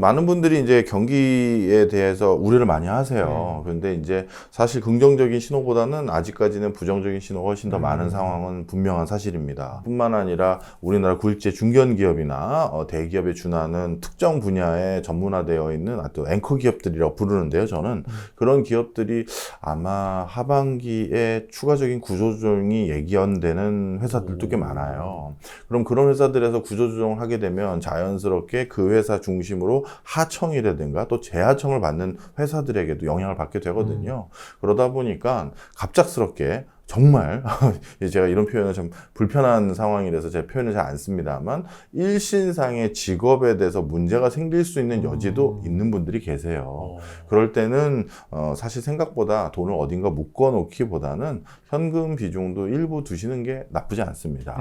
많은 분들이 이제 경기에 대해서 우려를 많이 하세요. 그런데 이제 사실 긍정적인 신호보다는 아직까지는 부정적인 신호가 훨씬 더 많은 상황은 분명한 사실입니다. 뿐만 아니라 우리나라 굴지의 중견 기업이나 대기업에 준하는 특정 분야에 전문화되어 있는 또 앵커 기업들이라고 부르는데요. 저는 그런 기업들이 아마 하반기에 추가적인 구조조정이 예견되는 회사들도 꽤 많아요. 그럼 그런 회사들에서 구조조정을 하게 되면 자연스럽게 그 회사 중심으로 하청이라든가 또 재하청을 받는 회사들에게도 영향을 받게 되거든요. 그러다 보니까 갑작스럽게 정말 제가 이런 표현은 좀 불편한 상황이라서 제 표현을 잘 안 씁니다만 일신상의 직업에 대해서 문제가 생길 수 있는 여지도 있는 분들이 계세요. 그럴 때는 사실 생각보다 돈을 어딘가 묶어놓기보다는 현금 비중도 일부 두시는 게 나쁘지 않습니다.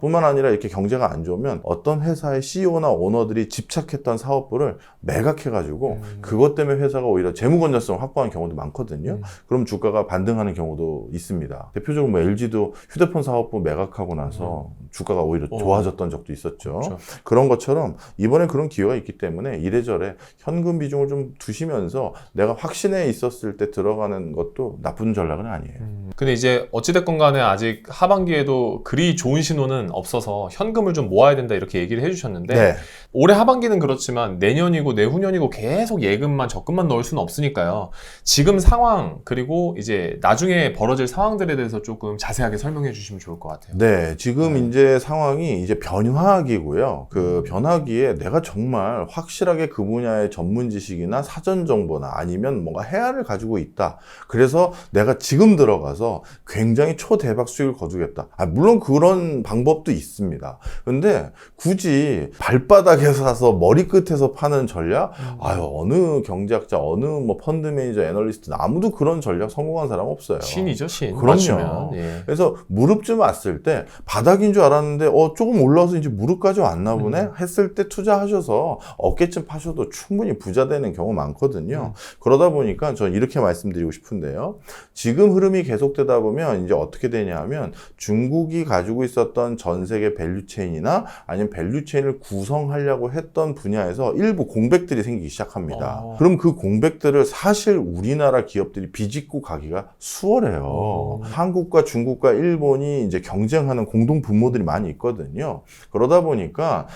뿐만 아니라 이렇게 경제가 안 좋으면 어떤 회사의 CEO나 오너들이 집착했던 사업부를 매각해가지고 그것 때문에 회사가 오히려 재무 건전성을 확보한 경우도 많거든요. 그럼 주가가 반등하는 경우도 있습니다. 대표적으로 뭐 LG도 휴대폰 사업부 매각하고 나서 주가가 오히려 좋아졌던 적도 있었죠. 그렇죠. 그런 것처럼 이번에 그런 기회가 있기 때문에 이래저래 현금 비중을 좀 두시면서 내가 확신에 있었을 때 들어가는 것도 나쁜 전략은 아니에요. 근데 이제 어찌됐건 간에 아직 하반기에도 그리 좋은 신호는 없어서 현금을 좀 모아야 된다 이렇게 얘기를 해주셨는데 네. 올해 하반기는 그렇지만 내년이고 내후년이고 계속 예금만 적금만 넣을 수는 없으니까요. 지금 상황 그리고 이제 나중에 벌어질 상황들에 대해서 조금 자세하게 설명해 주시면 좋을 것 같아요. 네, 지금 이제 상황이 이제 변화기고요. 그 변화기에 내가 정말 확실하게 그 분야의 전문 지식이나 사전 정보나 아니면 뭔가 해안을 가지고 있다. 그래서 내가 지금 들어가서 굉장히 초대박 수익을 거두겠다. 물론 그런 방법도 있습니다. 근데 굳이 발바닥에 사서 머리끝에서 파는 전략? 어느 경제학자, 어느 뭐 펀드 매니저, 애널리스트 아무도 그런 전략 성공한 사람 없어요. 신이죠, 신. 그럼요. 맞추면. 예. 그래서 무릎쯤 왔을 때 바닥인 줄 알았는데 조금 올라와서 이제 무릎까지 왔나 보네 했을 때 투자하셔서 어깨쯤 파셔도 충분히 부자 되는 경우 많거든요. 그러다 보니까 저는 이렇게 말씀드리고 싶은데요. 지금 흐름이 계속되다 보면 이제 어떻게 되냐면 중국이 가지고 있었던 전 세계 밸류체인이나 아니면 밸류체인을 구성하려고 했던 분야에서 일부 공백들이 생기기 시작합니다. 그럼 그 공백들을 사실 우리나라 기업들이 비집고 가기가 수월해요. 한국과 중국과 일본이 이제 경쟁하는 공동 분모들이 많이 있거든요. 그러다 보니까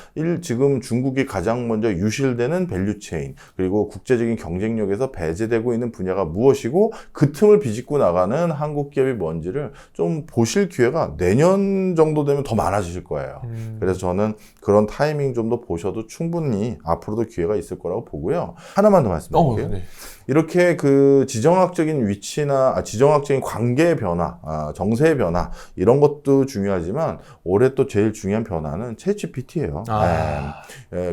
지금 중국이 가장 먼저 유실되는 밸류체인 그리고 국제적인 경쟁력에서 배제되고 있는 분야가 무엇이고 그 틈을 비집고 나가는 한국 기업이 뭔지를 좀 보실 기회가 내년 정도 되면 더 많아지실 거예요. 그래서 저는 그런 타이밍 좀 더 보셔도 충분히 앞으로도 기회가 있을 거라고 보고요. 하나만 더 말씀드릴게요. 네. 이렇게 그 지정학적인 위치나 지정학적인 관계의 변화, 정세의 변화 이런 것도 중요하지만 올해 또 제일 중요한 변화는 챗GPT예요.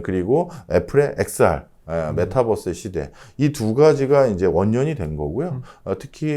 그리고 애플의 XR. 메타버스의 시대. 이 두 가지가 이제 원년이 된 거고요. 특히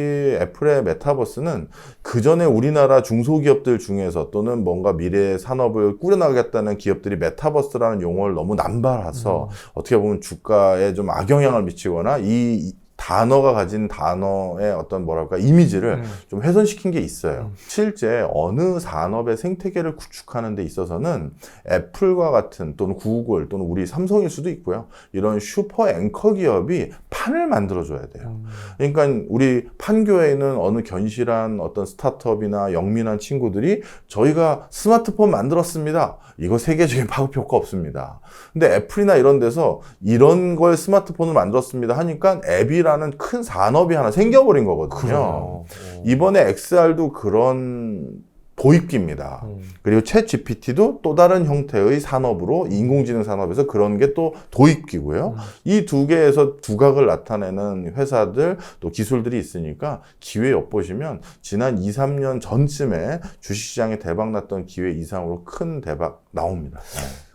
애플의 메타버스는 그 전에 우리나라 중소기업들 중에서 또는 뭔가 미래의 산업을 꾸려나가겠다는 기업들이 메타버스라는 용어를 너무 남발해서 어떻게 보면 주가에 좀 악영향을 미치거나 이 단어가 가진 단어의 어떤 이미지를 좀 훼손시킨 게 있어요. 실제 어느 산업의 생태계를 구축하는 데 있어서는 애플과 같은 또는 구글 또는 우리 삼성일 수도 있고요. 이런 슈퍼 앵커 기업이 판을 만들어줘야 돼요. 그러니까 우리 판교에 있는 어느 견실한 어떤 스타트업이나 영민한 친구들이 저희가 스마트폰 만들었습니다. 이거 세계적인 파급 효과 없습니다. 근데 애플이나 이런 데서 이런 걸 스마트폰을 만들었습니다 하니까 앱이라는 큰 산업이 하나 생겨버린 거거든요. 이번에 XR도 그런 도입기입니다. 그리고 챗 GPT도 또 다른 형태의 산업으로 인공지능 산업에서 그런 게 또 도입기고요. 이 두 개에서 두각을 나타내는 회사들 또 기술들이 있으니까 기회 엿보시면 지난 2, 3년 전쯤에 주식시장에 대박 났던 기회 이상으로 큰 대박 나옵니다.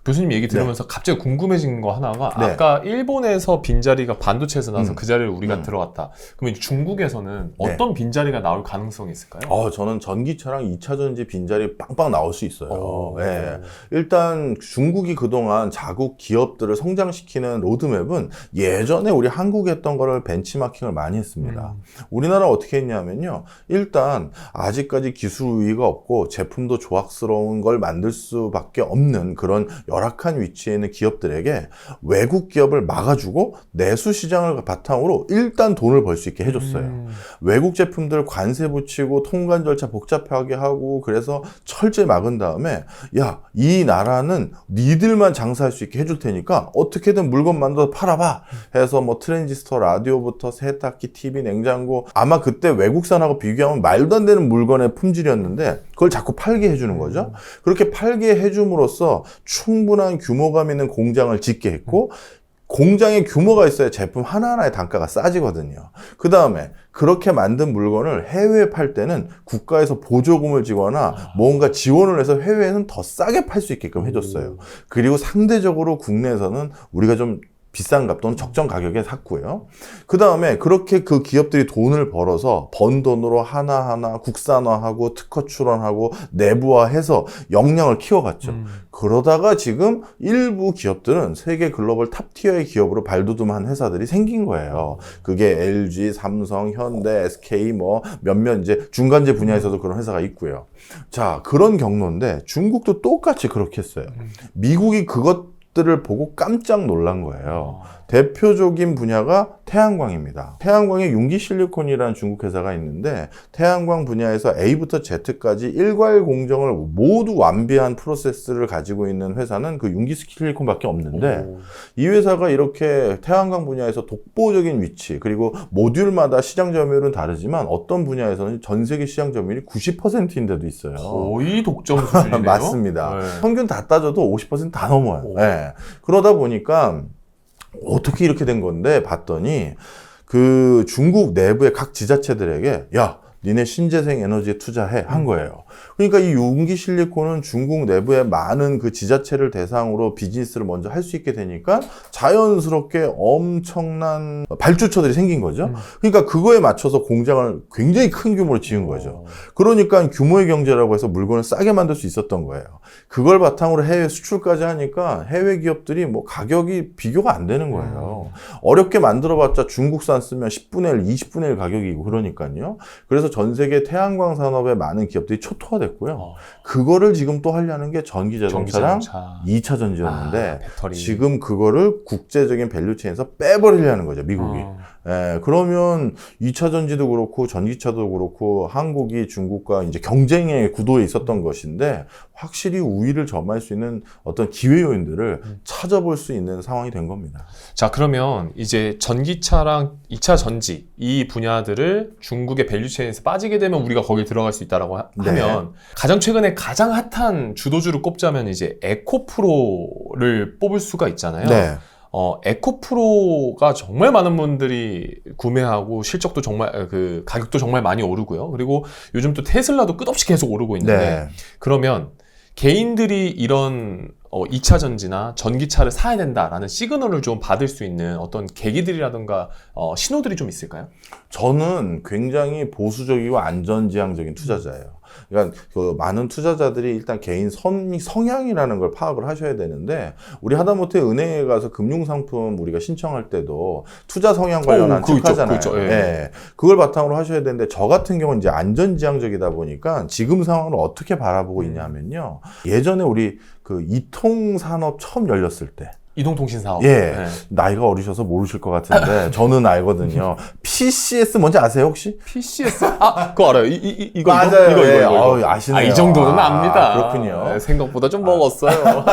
교수님 얘기 들으면서 갑자기 궁금해진 거 하나가 아까 일본에서 빈자리가 반도체에서 나와서 그 자리를 우리가 들어갔다. 그러면 중국에서는 어떤 빈자리가 나올 가능성이 있을까요? 저는 전기차랑 2차전지 빈자리 빵빵 나올 수 있어요. 일단 중국이 그동안 자국 기업들을 성장시키는 로드맵은 예전에 우리 한국이 했던 거를 벤치마킹을 많이 했습니다. 우리나라 어떻게 했냐면요. 일단 아직까지 기술 우위가 없고 제품도 조악스러운 걸 만들 수밖에 없는 그런 열악한 위치에 있는 기업들에게 외국 기업을 막아주고 내수 시장을 바탕으로 일단 돈을 벌 수 있게 해줬어요. 외국 제품들 관세 붙이고 통관 절차 복잡하게 하고 그래서 철저히 막은 다음에 야, 이 나라는 니들만 장사할 수 있게 해줄 테니까 어떻게든 물건 만들어서 팔아봐 해서 뭐 트랜지스터, 라디오부터 세탁기, TV, 냉장고 아마 그때 외국산하고 비교하면 말도 안 되는 물건의 품질이었는데 그걸 자꾸 팔게 해주는 거죠. 그렇게 팔게 해줌으로써 충분한 규모감 있는 공장을 짓게 했고 공장의 규모가 있어야 제품 하나하나의 단가가 싸지거든요. 그 다음에 그렇게 만든 물건을 해외에 팔 때는 국가에서 보조금을 주거나 뭔가 지원을 해서 해외에는 더 싸게 팔 수 있게끔 해줬어요. 그리고 상대적으로 국내에서는 우리가 좀 비싼 값 또는 적정 가격에 샀고요. 그 다음에 그렇게 그 기업들이 돈을 벌어서 번 돈으로 하나하나 국산화하고 특허 출원하고 내부화해서 역량을 키워갔죠. 그러다가 지금 일부 기업들은 세계 글로벌 탑티어의 기업으로 발돋움한 회사들이 생긴 거예요. 그게 LG, 삼성, 현대, SK 뭐 몇몇 이제 중간재 분야에서도 그런 회사가 있고요. 자, 그런 경로인데 중국도 똑같이 그렇게 했어요. 미국이 그것들을 보고 깜짝 놀란 거예요. 대표적인 분야가 태양광입니다. 태양광에 융기실리콘이라는 중국 회사가 있는데 태양광 분야에서 A부터 Z까지 일괄 공정을 모두 완비한 프로세스를 가지고 있는 회사는 그 융기실리콘밖에 없는데 이 회사가 이렇게 태양광 분야에서 독보적인 위치 그리고 모듈마다 시장 점유율은 다르지만 어떤 분야에서는 전 세계 시장 점유율이 90%인데도 있어요. 거의 독점 수준이네요. 맞습니다. 네. 평균 다 따져도 50% 다 넘어요. 네. 그러다 보니까 어떻게 이렇게 된 건데 봤더니 그 중국 내부의 각 지자체들에게 야, 니네 신재생 에너지에 투자해 한 거예요. 그러니까 이 융기실리콘은 중국 내부의 많은 그 지자체를 대상으로 비즈니스를 먼저 할 수 있게 되니까 자연스럽게 엄청난 발주처들이 생긴 거죠. 그러니까 그거에 맞춰서 공장을 굉장히 큰 규모로 지은 거죠. 그러니까 규모의 경제라고 해서 물건을 싸게 만들 수 있었던 거예요. 그걸 바탕으로 해외 수출까지 하니까 해외 기업들이 뭐 가격이 비교가 안 되는 거예요. 어렵게 만들어봤자 중국산 쓰면 10분의 1, 20분의 1 가격이고 그러니까요. 그래서 전 세계 태양광 산업의 많은 기업들이 초토화됐고요. 그거를 지금 또 하려는 게 전기자동차랑 2차 전지였는데 배터리. 지금 그거를 국제적인 밸류체인에서 빼버리려는 거죠, 미국이. 예, 그러면 2차 전지도 그렇고 전기차도 그렇고 한국이 중국과 이제 경쟁의 구도에 있었던 것인데 확실히 우위를 점할 수 있는 어떤 기회 요인들을 찾아볼 수 있는 상황이 된 겁니다. 자, 그러면 이제 전기차랑 2차 전지 이 분야들을 중국의 밸류체인에서 빠지게 되면 우리가 거기에 들어갈 수 있다라고 하면 가장 최근에 가장 핫한 주도주를 꼽자면 이제 에코프로를 뽑을 수가 있잖아요. 네. 에코프로가 정말 많은 분들이 구매하고 실적도 정말 그 가격도 정말 많이 오르고요. 그리고 요즘 또 테슬라도 끝없이 계속 오르고 있는데 네. 그러면 개인들이 이런 2차 전지나 전기차를 사야 된다라는 시그널을 좀 받을 수 있는 어떤 계기들이라든가 신호들이 좀 있을까요? 저는 굉장히 보수적이고 안전지향적인 투자자예요. 그러니까 그 많은 투자자들이 일단 개인 성향이라는 걸 파악을 하셔야 되는데 우리 하다못해 은행에 가서 금융상품 우리가 신청할 때도 투자 성향 관련한 체크하잖아요. 예. 네. 그걸 바탕으로 하셔야 되는데 저 같은 경우는 이제 안전지향적이다 보니까 지금 상황을 어떻게 바라보고 있냐면요. 예전에 우리 그 이통산업 처음 열렸을 때 이동통신사업. 예, 네. 나이가 어리셔서 모르실 것 같은데 저는 알거든요. PCS 뭔지 아세요 혹시? PCS? 그거 알아요. 이거 맞아요. 이거. 예. 아시네요. 이 정도는 압니다. 그렇군요. 네, 생각보다 좀 먹었어요.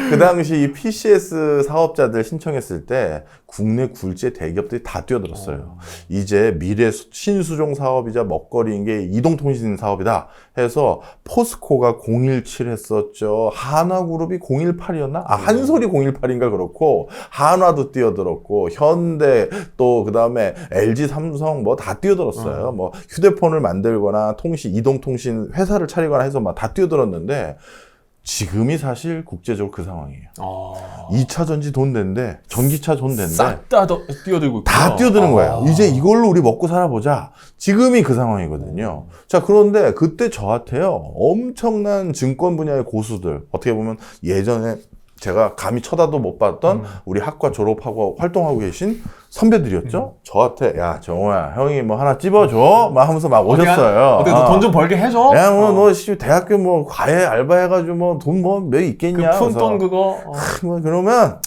그 당시 이 PCS 사업자들 신청했을 때 국내 굴지의 대기업들이 다 뛰어들었어요. 이제 미래 신수종 사업이자 먹거리인 게 이동통신 사업이다 해서 포스코가 017 했었죠. 한화그룹이 018이었나? 한솔이 018인가 그렇고 한화도 뛰어들었고 현대 또 그다음에 LG, 삼성 뭐 다 뛰어들었어요. 뭐 휴대폰을 만들거나 이동통신 회사를 차리거나 해서 막 다 뛰어들었는데 지금이 사실 국제적으로 그 상황이에요. 2차 전지 돈 낸데 전기차 돈 낸데 싹 다 뛰어들고 있구나. 다 뛰어드는 거예요. 이제 이걸로 우리 먹고 살아보자. 지금이 그 상황이거든요. 자, 그런데 그때 저한테요. 엄청난 증권 분야의 고수들 어떻게 보면 예전에 제가 감히 쳐다도 못 봤던 우리 학과 졸업하고 활동하고 계신 선배들이었죠. 저한테 야 정호야 형이 뭐 하나 찝어줘 막 하면서 막 오셨어요. 어때 너 돈 좀 벌게 해줘? 야 뭐 너 대학교 뭐 과외 알바해가지고 뭐 돈 뭐 몇 있겠냐. 그 푼 돈 그거. 뭐 그러면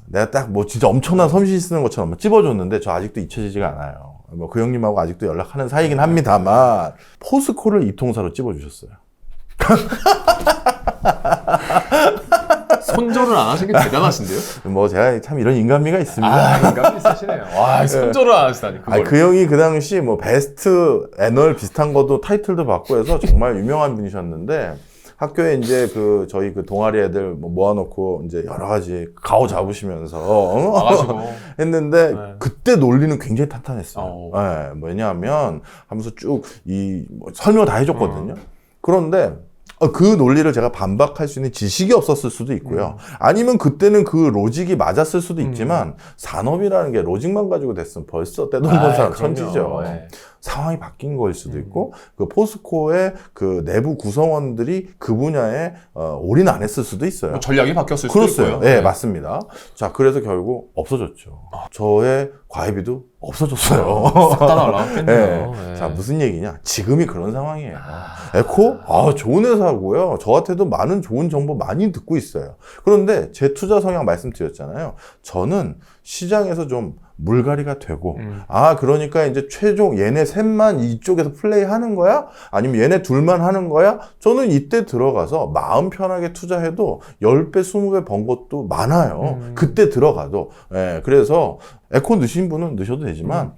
내가 딱 뭐 진짜 엄청난 섬신 쓰는 것처럼 찝어줬는데 저 아직도 잊혀지지가 않아요. 뭐 그 형님하고 아직도 연락하는 사이긴 합니다만 포스코를 이통사로 찝어주셨어요. 손절을 안 하신 게 대단하신데요? 뭐 제가 참 이런 인간미가 있습니다. 아, 인간이 있으시네요. 와, 손절을 안 하시다니. 아니, 그 형이 그 당시 뭐 베스트 애널 비슷한 것도 타이틀도 받고 해서 정말 유명한 분이셨는데 학교에 이제 저희 동아리 애들 뭐 모아놓고 이제 여러 가지 가오 잡으시면서 와가지고 했는데 네. 그때 논리는 굉장히 탄탄했어요. 네, 뭐냐면 하면서 쭉 뭐 설명을 다 해줬거든요. 그런데 그 논리를 제가 반박할 수 있는 지식이 없었을 수도 있고요. 아니면 그때는 그 로직이 맞았을 수도 있지만 산업이라는 게 로직만 가지고 됐으면 벌써 떼돈 번 사람 천지죠. 네. 상황이 바뀐 거일 수도 있고 그 포스코의 그 내부 구성원들이 그 분야에 올인 안 했을 수도 있어요. 뭐 전략이 바뀌었을 수도 그렇어요. 있고요. 네, 맞습니다. 자, 그래서 결국 없어졌죠. 저의 과외비도 없어졌어요. 싹 다 날라갔겠네요. 네. 자, 무슨 얘기냐? 지금이 그런 상황이에요. 에코? 좋은 회사고요. 저한테도 많은 좋은 정보 많이 듣고 있어요. 그런데 제 투자 성향 말씀드렸잖아요. 저는 시장에서 좀 물갈이가 되고 그러니까 이제 최종 얘네 셋만 이쪽에서 플레이하는 거야? 아니면 얘네 둘만 하는 거야? 저는 이때 들어가서 마음 편하게 투자해도 10배, 20배 번 것도 많아요. 그때 들어가도. 예, 그래서 에코 넣으신 분은 넣으셔도 되지만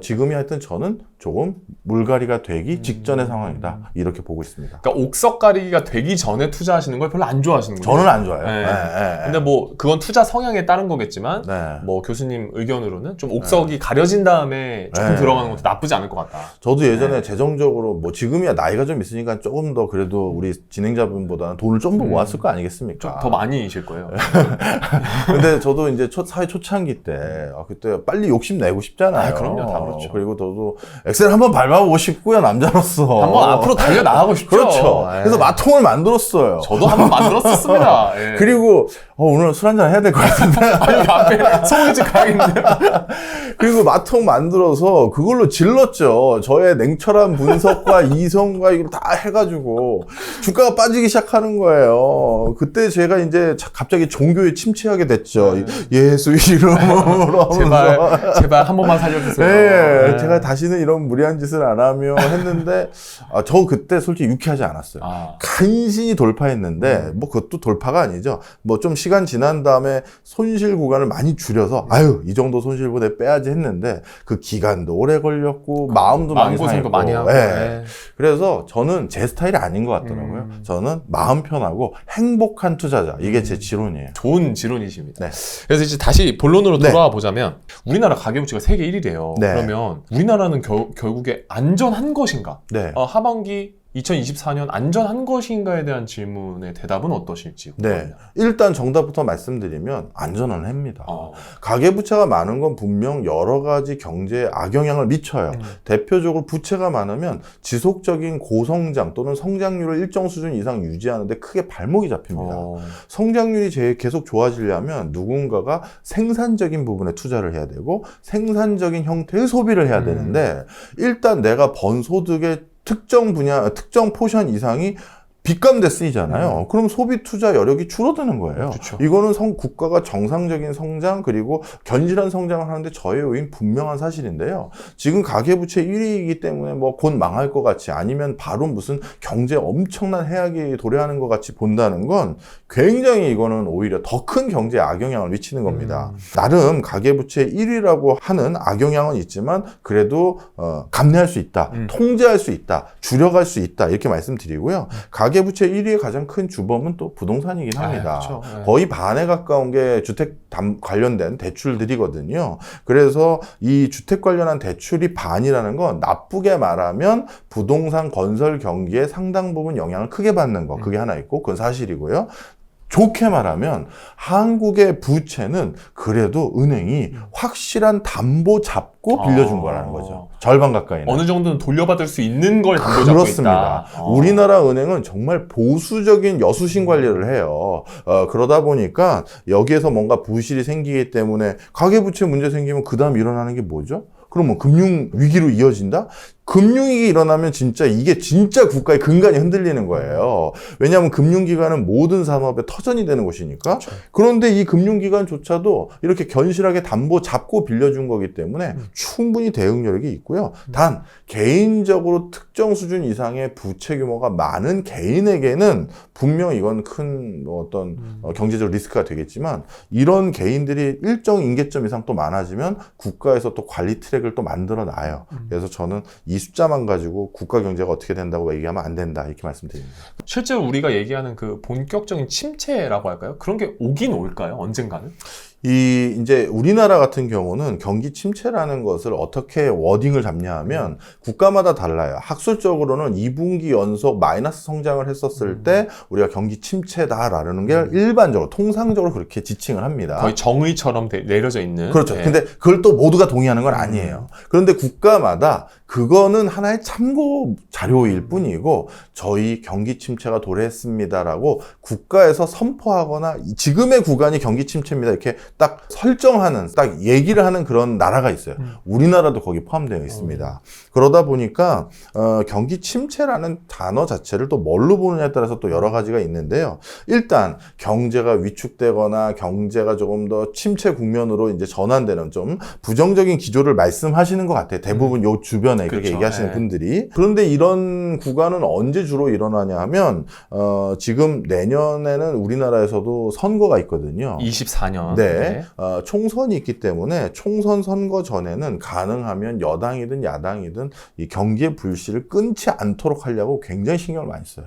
지금이 하여튼 저는 조금 물갈이가 되기 직전의 상황이다. 이렇게 보고 있습니다. 그러니까 옥석 가리기가 되기 전에 투자하시는 걸 별로 안 좋아하시는 거예요. 저는 안 좋아요. 네. 네. 근데 뭐 그건 투자 성향에 따른 거겠지만 네. 뭐 교수님 의견으로는 좀 옥석이 가려진 다음에 조금 들어가는 것도 나쁘지 않을 것 같다. 저도 예전에 재정적으로 뭐 지금이야 나이가 좀 있으니까 조금 더 그래도 우리 진행자분보다는 돈을 좀 더 모았을 거 아니겠습니까? 좀 더 많이이실 거예요. 근데 저도 이제 사회 초창기 때 그때 빨리 욕심 내고 싶잖아요. 그럼요, 다 그렇죠. 그리고 저도 엑셀 한번 밟아보고 싶고요, 남자로서. 한번 앞으로 달려 나가고 싶죠. 그렇죠. 예. 그래서 마통을 만들었어요. 저도 한번 만들었었습니다. 예. 그리고 오늘 술 한잔 해야 될 것 같은데. 아니 앞에 소고기 가야겠는데요. 그리고 마통 만들어서 그걸로 질렀죠. 저의 냉철한 분석과 이성과 이걸 다 해가지고 주가가 빠지기 시작하는 거예요. 그때 제가 이제 갑자기 종교에 침체하게 됐죠. 예수 이름으로 하면서. 제발 한 번만 살려주세요. 네, 제가 다시는 이런 무리한 짓을 안 하며 했는데 저 그때 솔직히 유쾌하지 않았어요. 간신히 돌파했는데 뭐 그것도 돌파가 아니죠. 뭐 좀 시간 지난 다음에 손실 구간을 많이 줄여서 이 정도 손실보다 빼야지 했는데 그 기간도 오래 걸렸고 마음도 많이 상했고 많이 하고. 네. 그래서 저는 제 스타일이 아닌 것 같더라고요. 저는 마음 편하고 행복한 투자자. 이게 제 지론이에요. 좋은 지론이십니다. 네. 그래서 이제 다시 본론으로 돌아와 보자면 우리나라 가계부채가 세계 1위래요. 네. 그러면 우리나라는 결국에 안전한 것인가? 네. 하반기 2024년 안전한 것인가에 대한 질문의 대답은 어떠실지 네. 일단 정답부터 말씀드리면 안전은 합니다. 가계부채가 많은 건 분명 여러 가지 경제에 악영향을 미쳐요. 대표적으로 부채가 많으면 지속적인 고성장 또는 성장률을 일정 수준 이상 유지하는데 크게 발목이 잡힙니다. 성장률이 계속 좋아지려면 누군가가 생산적인 부분에 투자를 해야 되고 생산적인 형태의 소비를 해야 되는데 일단 내가 번 소득의 특정 분야, 특정 포션 이상이 빚감대 쓰이잖아요. 그럼 소비 투자 여력이 줄어드는 거예요. 그쵸. 이거는 국가가 정상적인 성장 그리고 견실한 성장을 하는데 저해 요인 분명한 사실인데요. 지금 가계부채 1위이기 때문에 뭐 곧 망할 것 같이 아니면 바로 무슨 경제 엄청난 해악이 도래하는 것 같이 본다는 건 굉장히 이거는 오히려 더 큰 경제에 악영향을 미치는 겁니다. 나름 가계부채 1위라고 하는 악영향은 있지만 그래도 감내할 수 있다, 통제할 수 있다, 줄여갈 수 있다 이렇게 말씀드리고요. 가계부채 1위의 가장 큰 주범은 또 부동산이긴 합니다. 그렇죠. 거의 반에 가까운 게 주택 관련된 대출들이거든요. 그래서 이 주택 관련한 대출이 반이라는 건 나쁘게 말하면 부동산 건설 경기에 상당 부분 영향을 크게 받는 거. 그게 하나 있고 그건 사실이고요. 좋게 말하면 한국의 부채는 그래도 은행이 확실한 담보 잡고 빌려준 거라는 거죠. 절반 가까이는. 어느 정도는 돌려받을 수 있는 걸 담보 잡고 그렇습니다. 있다. 우리나라 은행은 정말 보수적인 여수신 관리를 해요. 그러다 보니까 여기에서 뭔가 부실이 생기기 때문에 가계부채 문제 생기면 그 다음 일어나는 게 뭐죠? 그러면 금융 위기로 이어진다? 금융위기 일어나면 진짜 이게 진짜 국가의 근간이 흔들리는 거예요. 왜냐하면 금융기관은 모든 산업의 터전이 되는 곳이니까. 그렇죠. 그런데 이 금융기관조차도 이렇게 견실하게 담보 잡고 빌려준 거기 때문에 충분히 대응력이 있고요. 단 개인적으로 특정 수준 이상의 부채 규모가 많은 개인에게는 분명 이건 큰 어떤 경제적 리스크가 되겠지만 이런 개인들이 일정 임계점 이상 또 많아지면 국가에서 또 관리 트랙을 또 만들어 놔요. 그래서 저는 이 숫자만 가지고 국가 경제가 어떻게 된다고 얘기하면 안 된다 이렇게 말씀드립니다. 실제로 우리가 얘기하는 그 본격적인 침체라고 할까요? 그런 게 오긴 올까요? 언젠가는? 이제 우리나라 같은 경우는 경기 침체라는 것을 어떻게 워딩을 잡냐 하면 국가마다 달라요. 학술적으로는 2분기 연속 마이너스 성장을 했었을 때 우리가 경기 침체다라는 게 일반적으로 통상적으로 그렇게 지칭을 합니다. 거의 정의처럼 내려져 있는. 그렇죠. 네. 근데 그걸 또 모두가 동의하는 건 아니에요. 그런데 국가마다 그거는 하나의 참고 자료일 뿐이고 저희 경기 침체가 도래했습니다라고 국가에서 선포하거나 지금의 구간이 경기 침체입니다 이렇게 딱 설정하는 딱 얘기를 하는 그런 나라가 있어요. 우리나라도 거기 포함되어 있습니다. 그러다 보니까 경기 침체라는 단어 자체를 또 뭘로 보느냐에 따라서 또 여러 가지가 있는데요. 일단 경제가 위축되거나 경제가 조금 더 침체 국면으로 이제 전환되는 좀 부정적인 기조를 말씀하시는 것 같아요. 대부분 요 주변에 그렇게 그렇죠. 얘기하시는 네. 분들이. 그런데 이런 구간은 언제 주로 일어나냐 하면 지금 내년에는 우리나라에서도 선거가 있거든요. 24년. 네. 총선이 있기 때문에 총선 선거 전에는 가능하면 여당이든 야당이든 이 경기의 불씨를 끊지 않도록 하려고 굉장히 신경을 많이 써요.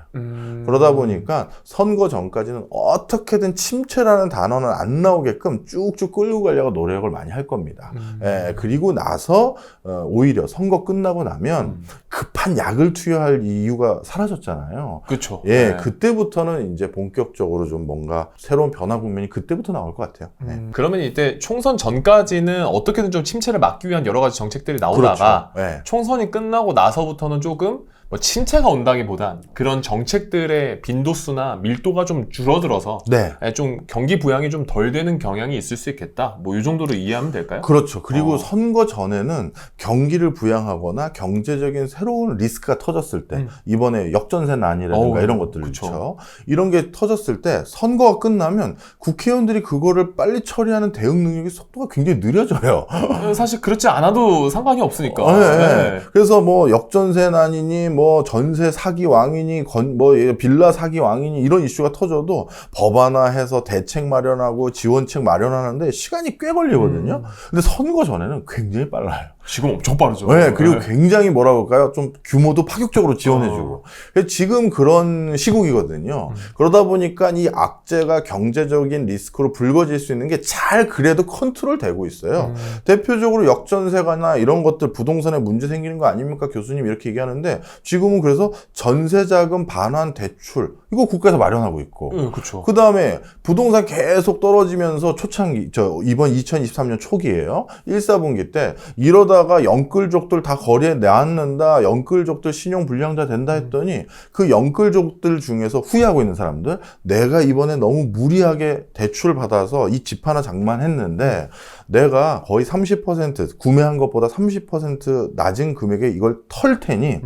그러다 보니까 선거 전까지는 어떻게든 침체라는 단어는 안 나오게끔 쭉쭉 끌고 가려고 노력을 많이 할 겁니다. 예, 그리고 나서 오히려 선거 끝나고 나면 급한 약을 투여할 이유가 사라졌잖아요. 그렇죠. 예, 네. 그때부터는 이제 본격적으로 좀 뭔가 새로운 변화 국면이 그때부터 나올 것 같아요. 네. 그러면 이때 총선 전까지는 어떻게든 좀 침체를 막기 위한 여러 가지 정책들이 나오다가 그렇죠. 네. 총선이 끝나고 나서부터는 조금 뭐 침체가 온다기보단 그런 정책들의 빈도수나 밀도가 좀 줄어들어서 네. 좀 경기 부양이 좀 덜 되는 경향이 있을 수 있겠다. 뭐 이 정도로 이해하면 될까요? 그렇죠. 그리고 선거 전에는 경기를 부양하거나 경제적인 새로운 리스크가 터졌을 때 이번에 역전세난이라든가 이런 것들 그쵸. 있죠. 이런 게 터졌을 때 선거가 끝나면 국회의원들이 그거를 빨리 처리하는 대응 능력이 속도가 굉장히 느려져요. 사실 그렇지 않아도 상관이 없으니까. 네. 네. 그래서 뭐 역전세난이니 뭐 전세 사기 왕이니 뭐 빌라 사기 왕이니 이런 이슈가 터져도 법안화해서 대책 마련하고 지원책 마련하는데 시간이 꽤 걸리거든요. 근데 선거 전에는 굉장히 빨라요. 지금 엄청 빠르죠. 네, 그리고 굉장히 뭐라고 할까요? 좀 규모도 파격적으로 지원해주고. 지금 그런 시국이거든요. 그러다 보니까 이 악재가 경제적인 리스크로 불거질 수 있는 게 잘 그래도 컨트롤 되고 있어요. 대표적으로 역전세가나 이런 것들 부동산에 문제 생기는 거 아닙니까? 교수님 이렇게 얘기하는데 지금은 그래서 전세자금 반환 대출 이거 국가에서 마련하고 있고. 그렇죠. 그 다음에 부동산 계속 떨어지면서 초창기, 이번 2023년 초기예요. 1사분기 때 이러다가 영끌족들 다 거리에 내앉는다, 영끌족들 신용 불량자 된다 했더니 그 영끌족들 중에서 후회하고 있는 사람들, 내가 이번에 너무 무리하게 대출을 받아서 이 집 하나 장만했는데 내가 거의 30% 구매한 것보다 30% 낮은 금액에 이걸 털 테니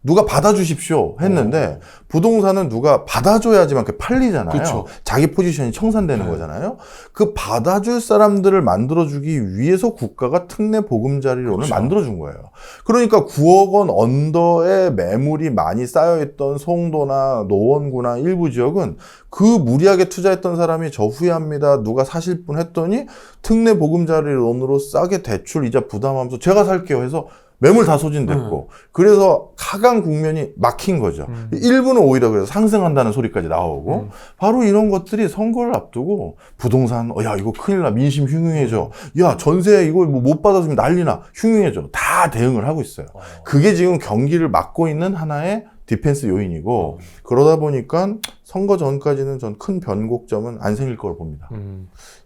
누가 받아주십시오 했는데 부동산은 누가 받아줘야지만 팔리잖아요. 그쵸. 자기 포지션이 청산되는 거잖아요. 그 받아줄 사람들을 만들어주기 위해서 국가가 특례 보금자리론을 만들어준 거예요. 그러니까 9억 원 언더의 매물이 많이 쌓여있던 송도나 노원구나 일부 지역은 그 무리하게 투자했던 사람이 저 후회합니다. 누가 사실 분 했더니 특례 보금자리론으로 싸게 대출 이자 부담하면서 제가 살게요 해서 매물 다 소진됐고 그래서 하강 국면이 막힌 거죠. 일부는 오히려 그래서 상승한다는 소리까지 나오고 바로 이런 것들이 선거를 앞두고 부동산 야 이거 큰일 나 민심 흉흉해져 야 전세 이거 뭐 못 받아주면 난리나 흉흉해져 다 대응을 하고 있어요. 그게 지금 경기를 막고 있는 하나의 디펜스 요인이고 그러다 보니까 선거 전까지는 전 큰 변곡점은 안 생길 걸 봅니다.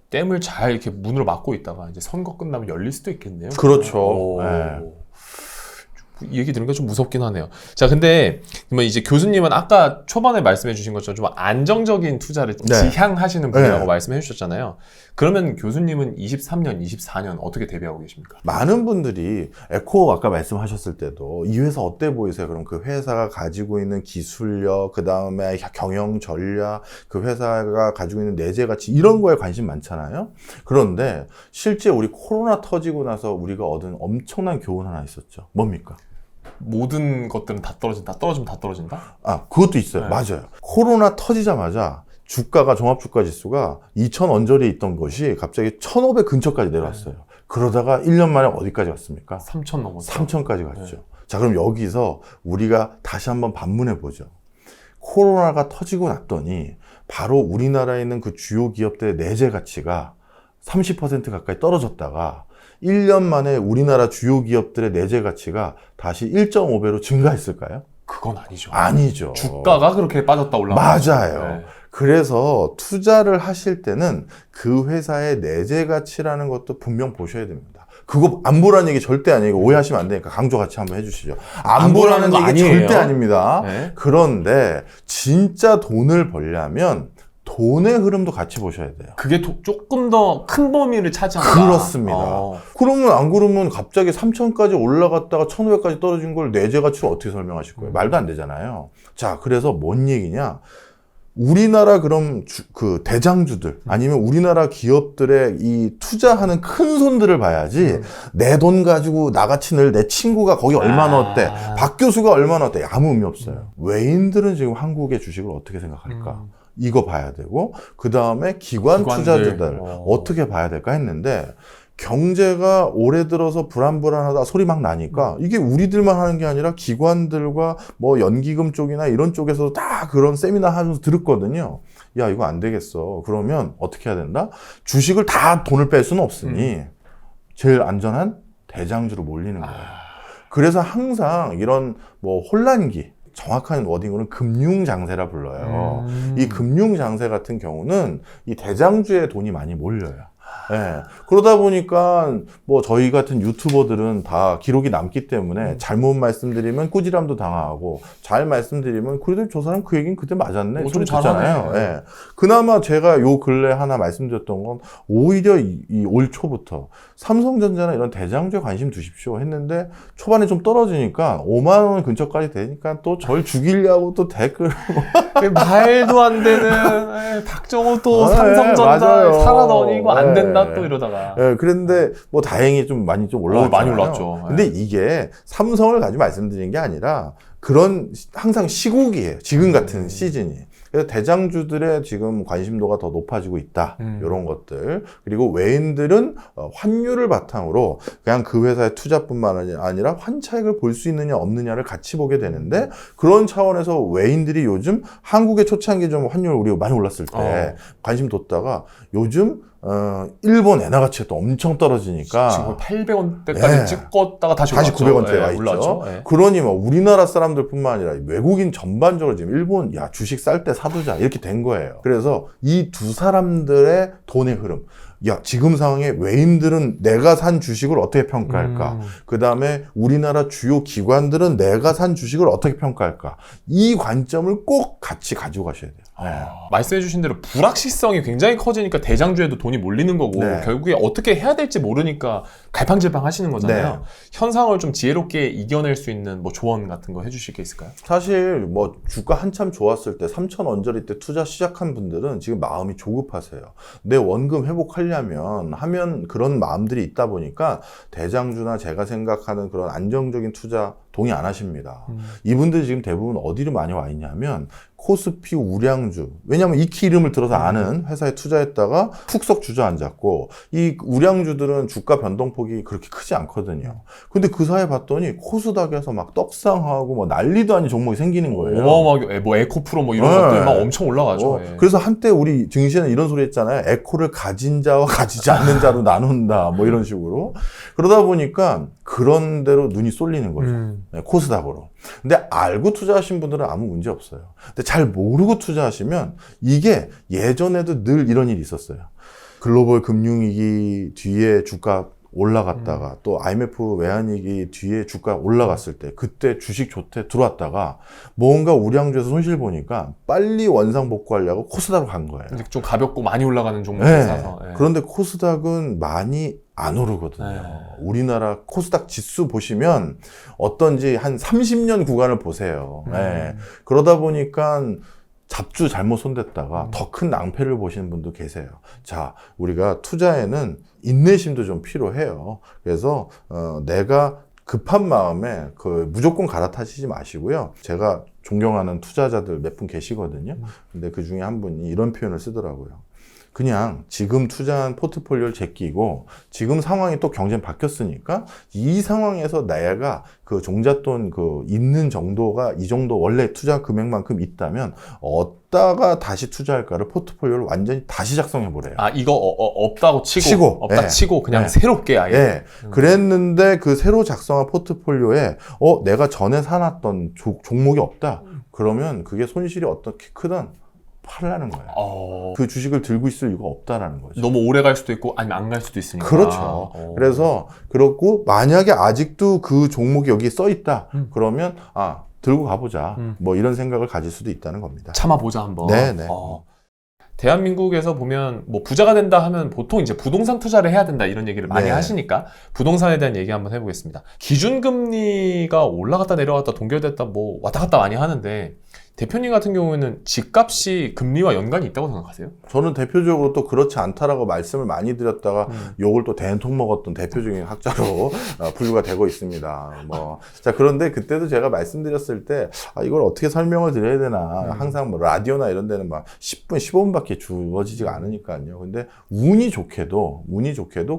댐을 잘 이렇게 문으로 막고 있다가 이제 선거 끝나면 열릴 수도 있겠네요. 그렇죠. 이 얘기 들으니까 좀 무섭긴 하네요. 자, 근데 그러면 이제 교수님은 아까 초반에 말씀해 주신 것처럼 좀 안정적인 투자를 네. 지향하시는 분이라고 네. 말씀해 주셨잖아요. 그러면 교수님은 23년, 24년 어떻게 대비하고 계십니까? 많은 분들이 에코 아까 말씀하셨을 때도 이 회사 어때 보이세요? 그럼 그 회사가 가지고 있는 기술력, 그 다음에 경영 전략, 그 회사가 가지고 있는 내재 가치 이런 거에 관심 많잖아요. 그런데 실제 우리 코로나 터지고 나서 우리가 얻은 엄청난 교훈 하나 있었죠. 뭡니까? 모든 것들은 다 떨어진다. 떨어지면 다 떨어진다? 아, 그것도 있어요. 네. 맞아요. 코로나 터지자마자 주가가 종합주가 지수가 2,000 언저리에 있던 것이 갑자기 1,500 근처까지 내려왔어요. 그러다가 1년 만에 어디까지 갔습니까? 3천 넘었죠. 3,000까지 갔죠. 자, 그럼 여기서 우리가 다시 한번 반문해 보죠. 코로나가 터지고 났더니 바로 우리나라에 있는 그 주요 기업들의 내재 가치가 30% 가까이 떨어졌다가 1년 만에 우리나라 주요 기업들의 내재 가치가 다시 1.5배로 증가했을까요? 그건 아니죠. 아니죠. 주가가 그렇게 빠졌다 올라간 맞아요. 네. 그래서 투자를 하실 때는 그 회사의 내재 가치라는 것도 분명 보셔야 됩니다. 그거 안 보라는 얘기 절대 아니고 오해하시면 안 되니까 강조 같이 한번 해주시죠. 안 보라는 거 얘기 아니에요. 절대 아닙니다. 네. 그런데 진짜 돈을 벌려면 돈의 흐름도 같이 보셔야 돼요. 그게 조금 더 큰 범위를 차지한다. 그렇습니다. 그러면 안 그러면 갑자기 3,000까지 올라갔다가 1,500까지 떨어진 걸 내재 가치로 어떻게 설명하실 거예요? 말도 안 되잖아요. 자, 그래서 뭔 얘기냐? 우리나라 그럼 그 대장주들 아니면 우리나라 기업들의 이 투자하는 큰 손들을 봐야지 내 돈 가지고 나같이 늘 내 친구가 거기 얼마 넣었대, 박 교수가 얼마 넣었대, 아무 의미 없어요. 외인들은 지금 한국의 주식을 어떻게 생각할까? 이거 봐야 되고 그 다음에 기관들. 투자자들 어떻게 봐야 될까 했는데 경제가 올해 들어서 불안불안하다 소리 막 나니까 이게 우리들만 하는 게 아니라 기관들과 뭐 연기금 쪽이나 이런 쪽에서도 다 그런 세미나 하면서 들었거든요. 야, 이거 안 되겠어. 그러면 어떻게 해야 된다? 주식을 다 돈을 뺄 수는 없으니 제일 안전한 대장주로 몰리는 거예요. 그래서 항상 이런 뭐 혼란기, 정확한 워딩으로는 금융장세라 불러요. 이 금융장세 같은 경우는 이 대장주에 돈이 많이 몰려요. 예. 그러다 보니까 뭐 저희 같은 유튜버들은 다 기록이 남기 때문에 잘못 말씀드리면 꾸지람도 당하고 잘 말씀드리면 그래도 저 사람 그 얘기는 그때 맞았네. 소리 듣잖아요. 예. 그나마 제가 요 근래 하나 말씀드렸던 건 오히려 이 올 초부터 삼성전자나 이런 대장주에 관심 두십시오 했는데 초반에 좀 떨어지니까 5만 원 근처까지 되니까 또 절 죽이려고 또 댓글 말도 안 되는 박정호 또 삼성전자 살아 넣으니고 안 된다 또 이러다가. 예, 그런데 뭐 다행히 좀 많이 올라왔잖아요. 많이 올랐죠. 근데 이게 삼성을 가지고 말씀드리는 게 아니라 그런 항상 시국이에요. 지금 같은 시즌이. 그래서 대장주들의 지금 관심도가 더 높아지고 있다. 이런 것들. 그리고 외인들은 환율을 바탕으로 그냥 그 회사의 투자뿐만 아니라 환차익을 볼 수 있느냐 없느냐를 같이 보게 되는데 그런 차원에서 외인들이 요즘 한국의 초창기 좀 환율 우리가 많이 올랐을 때 관심 뒀다가 요즘 일본 엔화 가치가 또 엄청 떨어지니까 지금 800원대까지 찍었다가 다시 900원대에 와 있죠. 올랐죠. 그러니 뭐 우리나라 사람들뿐만 아니라 외국인 전반적으로 지금 일본 야 주식 쌀 때 사두자 이렇게 된 거예요. 그래서 이 두 사람들의 돈의 흐름. 야, 지금 상황에 외인들은 내가 산 주식을 어떻게 평가할까? 그 다음에 우리나라 주요 기관들은 내가 산 주식을 어떻게 평가할까? 이 관점을 꼭 같이 가지고 가셔야 돼요. 말씀해주신 대로 불확실성이 굉장히 커지니까 대장주에도 돈이 몰리는 거고 결국에 어떻게 해야 될지 모르니까 갈팡질팡 하시는 거잖아요. 현상을 좀 지혜롭게 이겨낼 수 있는 뭐 조언 같은 거 해주실 게 있을까요? 사실 뭐 주가 한참 좋았을 때 3,000 언저리 때 투자 시작한 분들은 지금 마음이 조급하세요. 내 원금 회복하려면 하면 그런 마음들이 있다 보니까 대장주나 제가 생각하는 그런 안정적인 투자 동의 안 하십니다. 이분들이 지금 대부분 어디로 많이 와 있냐면 코스피 우량주. 왜냐하면 익히 이름을 들어서 아는 회사에 투자했다가 푹썩 주저앉았고 이 우량주들은 주가 변동폭이 그렇게 크지 않거든요. 근데 그 사이에 봤더니 코스닥에서 막 떡상하고 뭐 난리도 아닌 종목이 생기는 거예요. 어마어마하게 뭐 에코프로 뭐 이런 것들 막 엄청 올라가죠. 그래서 한때 우리 증시는 이런 소리 했잖아요. 에코를 가진 자와 가지지 않는 자로 나눈다. 뭐 이런 식으로. 그러다 보니까 그런 대로 눈이 쏠리는 거죠. 네, 코스닥으로. 근데 알고 투자하신 분들은 아무 문제 없어요. 근데 잘 모르고 투자하시면 이게 예전에도 늘 이런 일이 있었어요. 글로벌 금융위기 뒤에 주가 올라갔다가 또 IMF 외환위기 뒤에 주가 올라갔을 때 그때 주식 좋대 들어왔다가 뭔가 우량주에서 손실 보니까 빨리 원상복구하려고 코스닥으로 간 거예요. 근데 좀 가볍고 많이 올라가는 종목을 네. 사서. 네. 그런데 코스닥은 많이 안 오르거든요. 네. 우리나라 코스닥 지수 보시면 어떤지 한 30년 구간을 보세요. 네. 그러다 보니까 잡주 잘못 손댔다가 더 큰 낭패를 보시는 분도 계세요. 자, 우리가 투자에는 인내심도 좀 필요해요. 그래서 내가 급한 마음에 무조건 갈아타시지 마시고요. 제가 존경하는 투자자들 몇 분 계시거든요. 근데 그 중에 한 분이 이런 표현을 쓰더라고요. 그냥 지금 투자한 포트폴리오를 제끼고 지금 상황이 또 경제는 바뀌었으니까 이 상황에서 내가 그 종잣돈 있는 정도가 이 정도 원래 투자 금액만큼 있다면 어디다가 다시 투자할까를 포트폴리오를 완전히 다시 작성해 보래요. 아, 이거 없다고 치고 없다 네. 치고 그냥 네. 새롭게 아예. 네. 그랬는데 그 새로 작성한 포트폴리오에 내가 전에 사놨던 종목이 없다. 그러면 그게 손실이 어떻게 크든 팔라는 거예요. 그 주식을 들고 있을 이유가 없다라는 거죠. 너무 오래 갈 수도 있고 아니면 안 갈 수도 있으니까. 그렇죠. 그래서 그렇고 만약에 아직도 그 종목이 여기에 써 있다. 그러면 들고 가보자. 뭐 이런 생각을 가질 수도 있다는 겁니다. 참아보자 한번. 네네. 대한민국에서 보면 뭐 부자가 된다 하면 보통 이제 부동산 투자를 해야 된다 이런 얘기를 많이 네. 하시니까 부동산에 대한 얘기 한번 해보겠습니다. 기준금리가 올라갔다 내려갔다 동결됐다 뭐 왔다 갔다 많이 하는데 대표님 같은 경우에는 집값이 금리와 연관이 있다고 생각하세요? 저는 대표적으로 또 그렇지 않다라고 말씀을 많이 드렸다가 요걸 또 대통 먹었던 대표적인 학자로 분류가 되고 있습니다. 자, 그런데 그때도 제가 말씀드렸을 때 이걸 어떻게 설명을 드려야 되나 항상 뭐 라디오나 이런 데는 막 10분, 15분밖에 주어지지가 않으니까요. 근데 운이 좋게도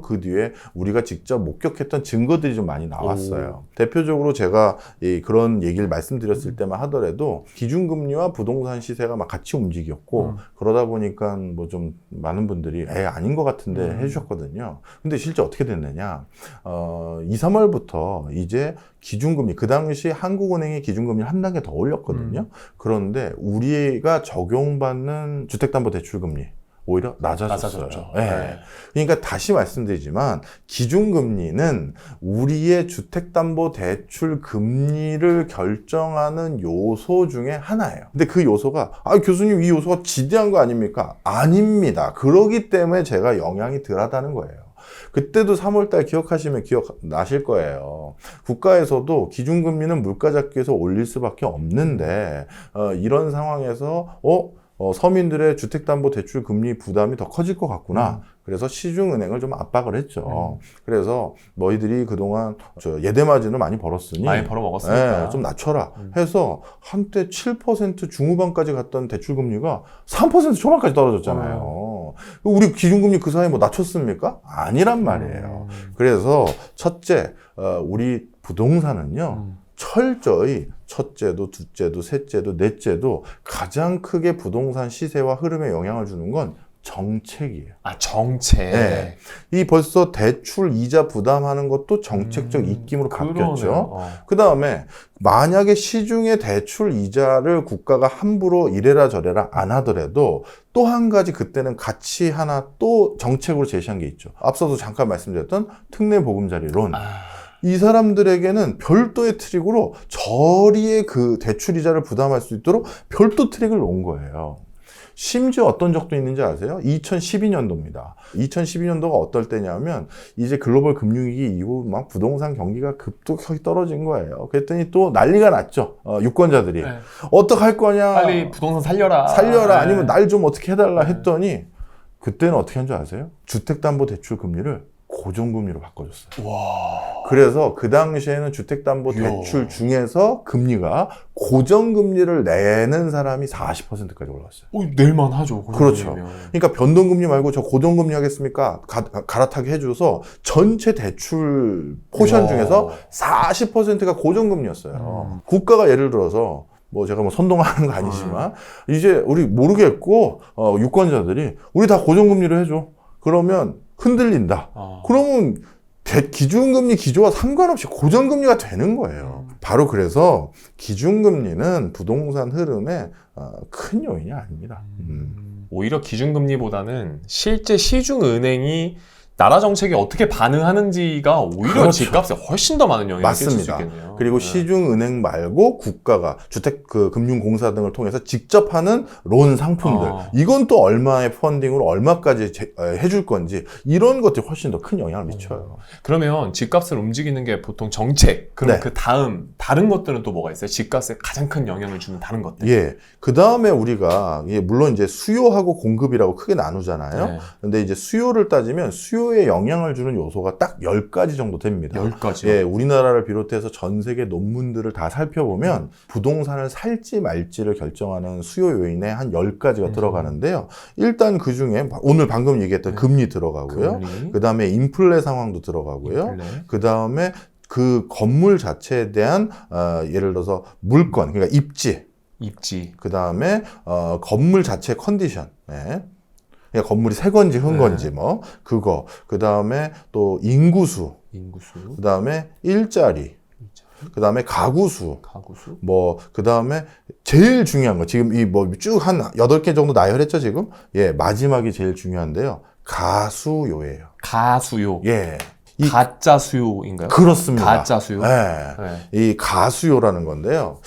그 뒤에 우리가 직접 목격했던 증거들이 좀 많이 나왔어요. 대표적으로 제가 그런 얘기를 말씀드렸을 때만 하더라도 기준금리와 부동산 시세가 막 같이 움직였고 그러다 보니까 뭐 좀 많은 분들이 아닌 것 같은데 해주셨거든요. 근데 실제 어떻게 됐느냐? 2, 3월부터 이제 기준금리, 그 당시 한국은행이 기준금리를 한 단계 더 올렸거든요. 그런데 우리가 적용받는 주택담보대출금리 오히려 낮아졌어요. 네. 그러니까 다시 말씀드리지만 기준금리는 우리의 주택담보대출 금리를 결정하는 요소 중에 하나예요. 근데 그 요소가 교수님 이 요소가 지대한 거 아닙니까? 아닙니다. 그러기 때문에 제가 영향이 덜하다는 거예요. 그때도 3월달 기억하시면 기억나실 거예요. 국가에서도 기준금리는 물가 잡기 위해서 올릴 수밖에 없는데 이런 상황에서 서민들의 주택담보대출 금리 부담이 더 커질 것 같구나. 그래서 시중은행을 좀 압박을 했죠. 그래서 너희들이 그동안 예대마진을 많이 벌었으니 많이 벌어먹었으니까 좀 낮춰라 해서 한때 7% 중후반까지 갔던 대출금리가 3% 초반까지 떨어졌잖아요. 우리 기준금리 그 사이에 뭐 낮췄습니까? 아니란 말이에요. 그래서 첫째, 우리 부동산은요. 철저히 첫째도, 둘째도, 셋째도, 넷째도 가장 크게 부동산 시세와 흐름에 영향을 주는 건 정책이에요. 정책. 네. 이 벌써 대출 이자 부담하는 것도 정책적 입김으로 바뀌었죠. 그 다음에 만약에 시중의 대출 이자를 국가가 함부로 이래라 저래라 안 하더라도 또 한 가지 그때는 가치 하나 또 정책으로 제시한 게 있죠. 앞서도 잠깐 말씀드렸던 특례보금자리론. 이 사람들에게는 별도의 트릭으로 저리의 그 대출 이자를 부담할 수 있도록 별도 트릭을 놓은 거예요. 심지어 어떤 적도 있는지 아세요? 2012년도입니다. 2012년도가 어떨 때냐면 이제 글로벌 금융위기 이후 막 부동산 경기가 급격하게 떨어진 거예요. 그랬더니 또 난리가 났죠. 유권자들이. 네. 어떡할 거냐. 빨리 부동산 살려라. 아니면 날 좀 어떻게 해달라 했더니 그때는 어떻게 한 줄 아세요? 주택담보대출 금리를 고정금리로 바꿔줬어요. 와. 그래서 그 당시에는 주택담보대출 중에서 금리가 고정금리를 내는 사람이 40%까지 올랐어요. 낼만 하죠. 그렇죠. 그러니까 변동금리 말고 저 고정금리 하겠습니까? 갈아타게 해줘서 전체 대출 포션 중에서 40%가 고정금리였어요. 국가가 예를 들어서 제가 선동하는 거 아니지만 이제 우리 모르겠고 유권자들이 우리 다 고정금리로 해줘. 그러면 흔들린다. 그러면 기준금리 기조와 상관없이 고정금리가 되는 거예요. 바로 그래서 기준금리는 부동산 흐름에 큰 요인이 아닙니다. 오히려 기준금리보다는 실제 시중은행이 나라 정책에 어떻게 반응하는지가 오히려 그렇죠. 집값에 훨씬 더 많은 영향을 끼칠 수 맞습니다. 있겠네요. 그리고 시중은행 말고 국가가 주택금융공사 등을 통해서 직접 하는 론 상품들, 이건 또 얼마의 펀딩으로 얼마까지 해줄 건지 이런 것들이 훨씬 더 큰 영향을 미쳐요. 그러면 집값을 움직이는 게 보통 정책, 그럼 네. 그 다음 다른 것들은 또 뭐가 있어요? 집값에 가장 큰 영향을 주는 다른 것들. 예. 그 다음에 우리가, 물론 이제 수요하고 공급이라고 크게 나누잖아요. 네. 근데 이제 수요를 따지면 수요에 영향을 주는 요소가 딱 10가지 정도 됩니다. 10가지요? 예, 우리나라를 비롯해서 전 세계 논문들을 다 살펴보면 부동산을 살지 말지를 결정하는 수요 요인에 한 10가지가 들어가는데요. 일단 그 중에 오늘 방금 얘기했던 금리 들어가고요. 그 다음에 인플레 상황도 들어가고요. 그 다음에 그 건물 자체에 대한 예를 들어서 물건, 그러니까 입지. 그 다음에 건물 자체 컨디션. 네. 그러니까 건물이 새 건지 흠 건지 뭐 그거. 그 다음에 또 인구수. 그 다음에 일자리. 그 다음에 가구수. 뭐, 그 다음에 제일 중요한 거. 지금 이 뭐 쭉 한 8개 정도 나열했죠, 지금? 예, 마지막이 제일 중요한데요. 가수요예요. 가수요. 예. 가짜 수요인가요? 그렇습니다. 가짜 수요. 네. 이 가수요라는 건데요.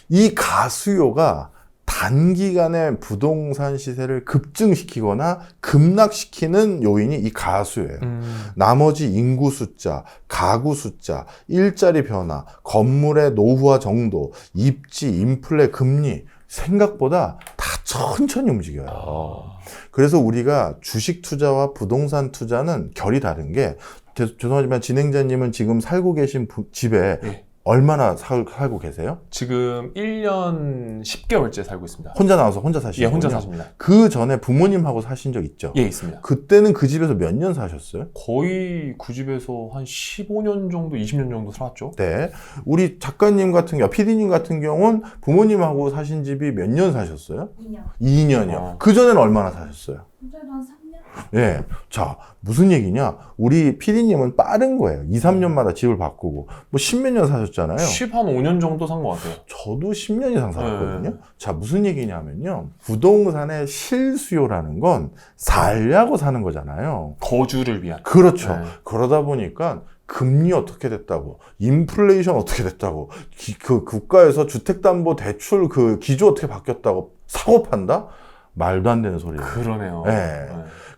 이 가수요가 단기간에 부동산 시세를 급증시키거나 급락시키는 요인이 이 가수예요. 나머지 인구 숫자, 가구 숫자, 일자리 변화, 건물의 노후화 정도, 입지, 인플레, 금리 생각보다 다 천천히 움직여요. 그래서 우리가 주식 투자와 부동산 투자는 결이 다른 게, 죄송하지만 진행자님은 지금 살고 계신 집에 얼마나 살고 계세요? 지금 1년 10개월째 살고 있습니다. 혼자 나와서 혼자 사시는군요. 예, 혼자 사십니다. 그 전에 부모님하고 사신 적 있죠? 예, 있습니다. 그때는 그 집에서 몇 년 사셨어요? 거의 그 집에서 한 15년 정도, 20년 정도 살았죠. 네. 우리 작가님 같은 경우, PD님 같은 경우는 부모님하고 사신 집이 몇 년 사셨어요? 2년. 2년이요. 그 전에는 얼마나 사셨어요? 그전에도 한 3년? 예. 자, 무슨 얘기냐? 우리 PD님은 빠른 거예요. 2, 3년마다 집을 바꾸고. 뭐 10몇 년 사셨잖아요. 15년 정도 산 것 같아요. 저도 10년 이상 살았거든요. 자, 무슨 얘기냐면요. 부동산의 실수요라는 건 살려고 사는 거잖아요. 거주를 위한. 그렇죠. 네. 그러다 보니까 금리 어떻게 됐다고, 인플레이션 어떻게 됐다고, 그 국가에서 주택담보대출 그 기조 어떻게 바뀌었다고 사고 판다? 말도 안 되는 소리예요. 그러네요. 네.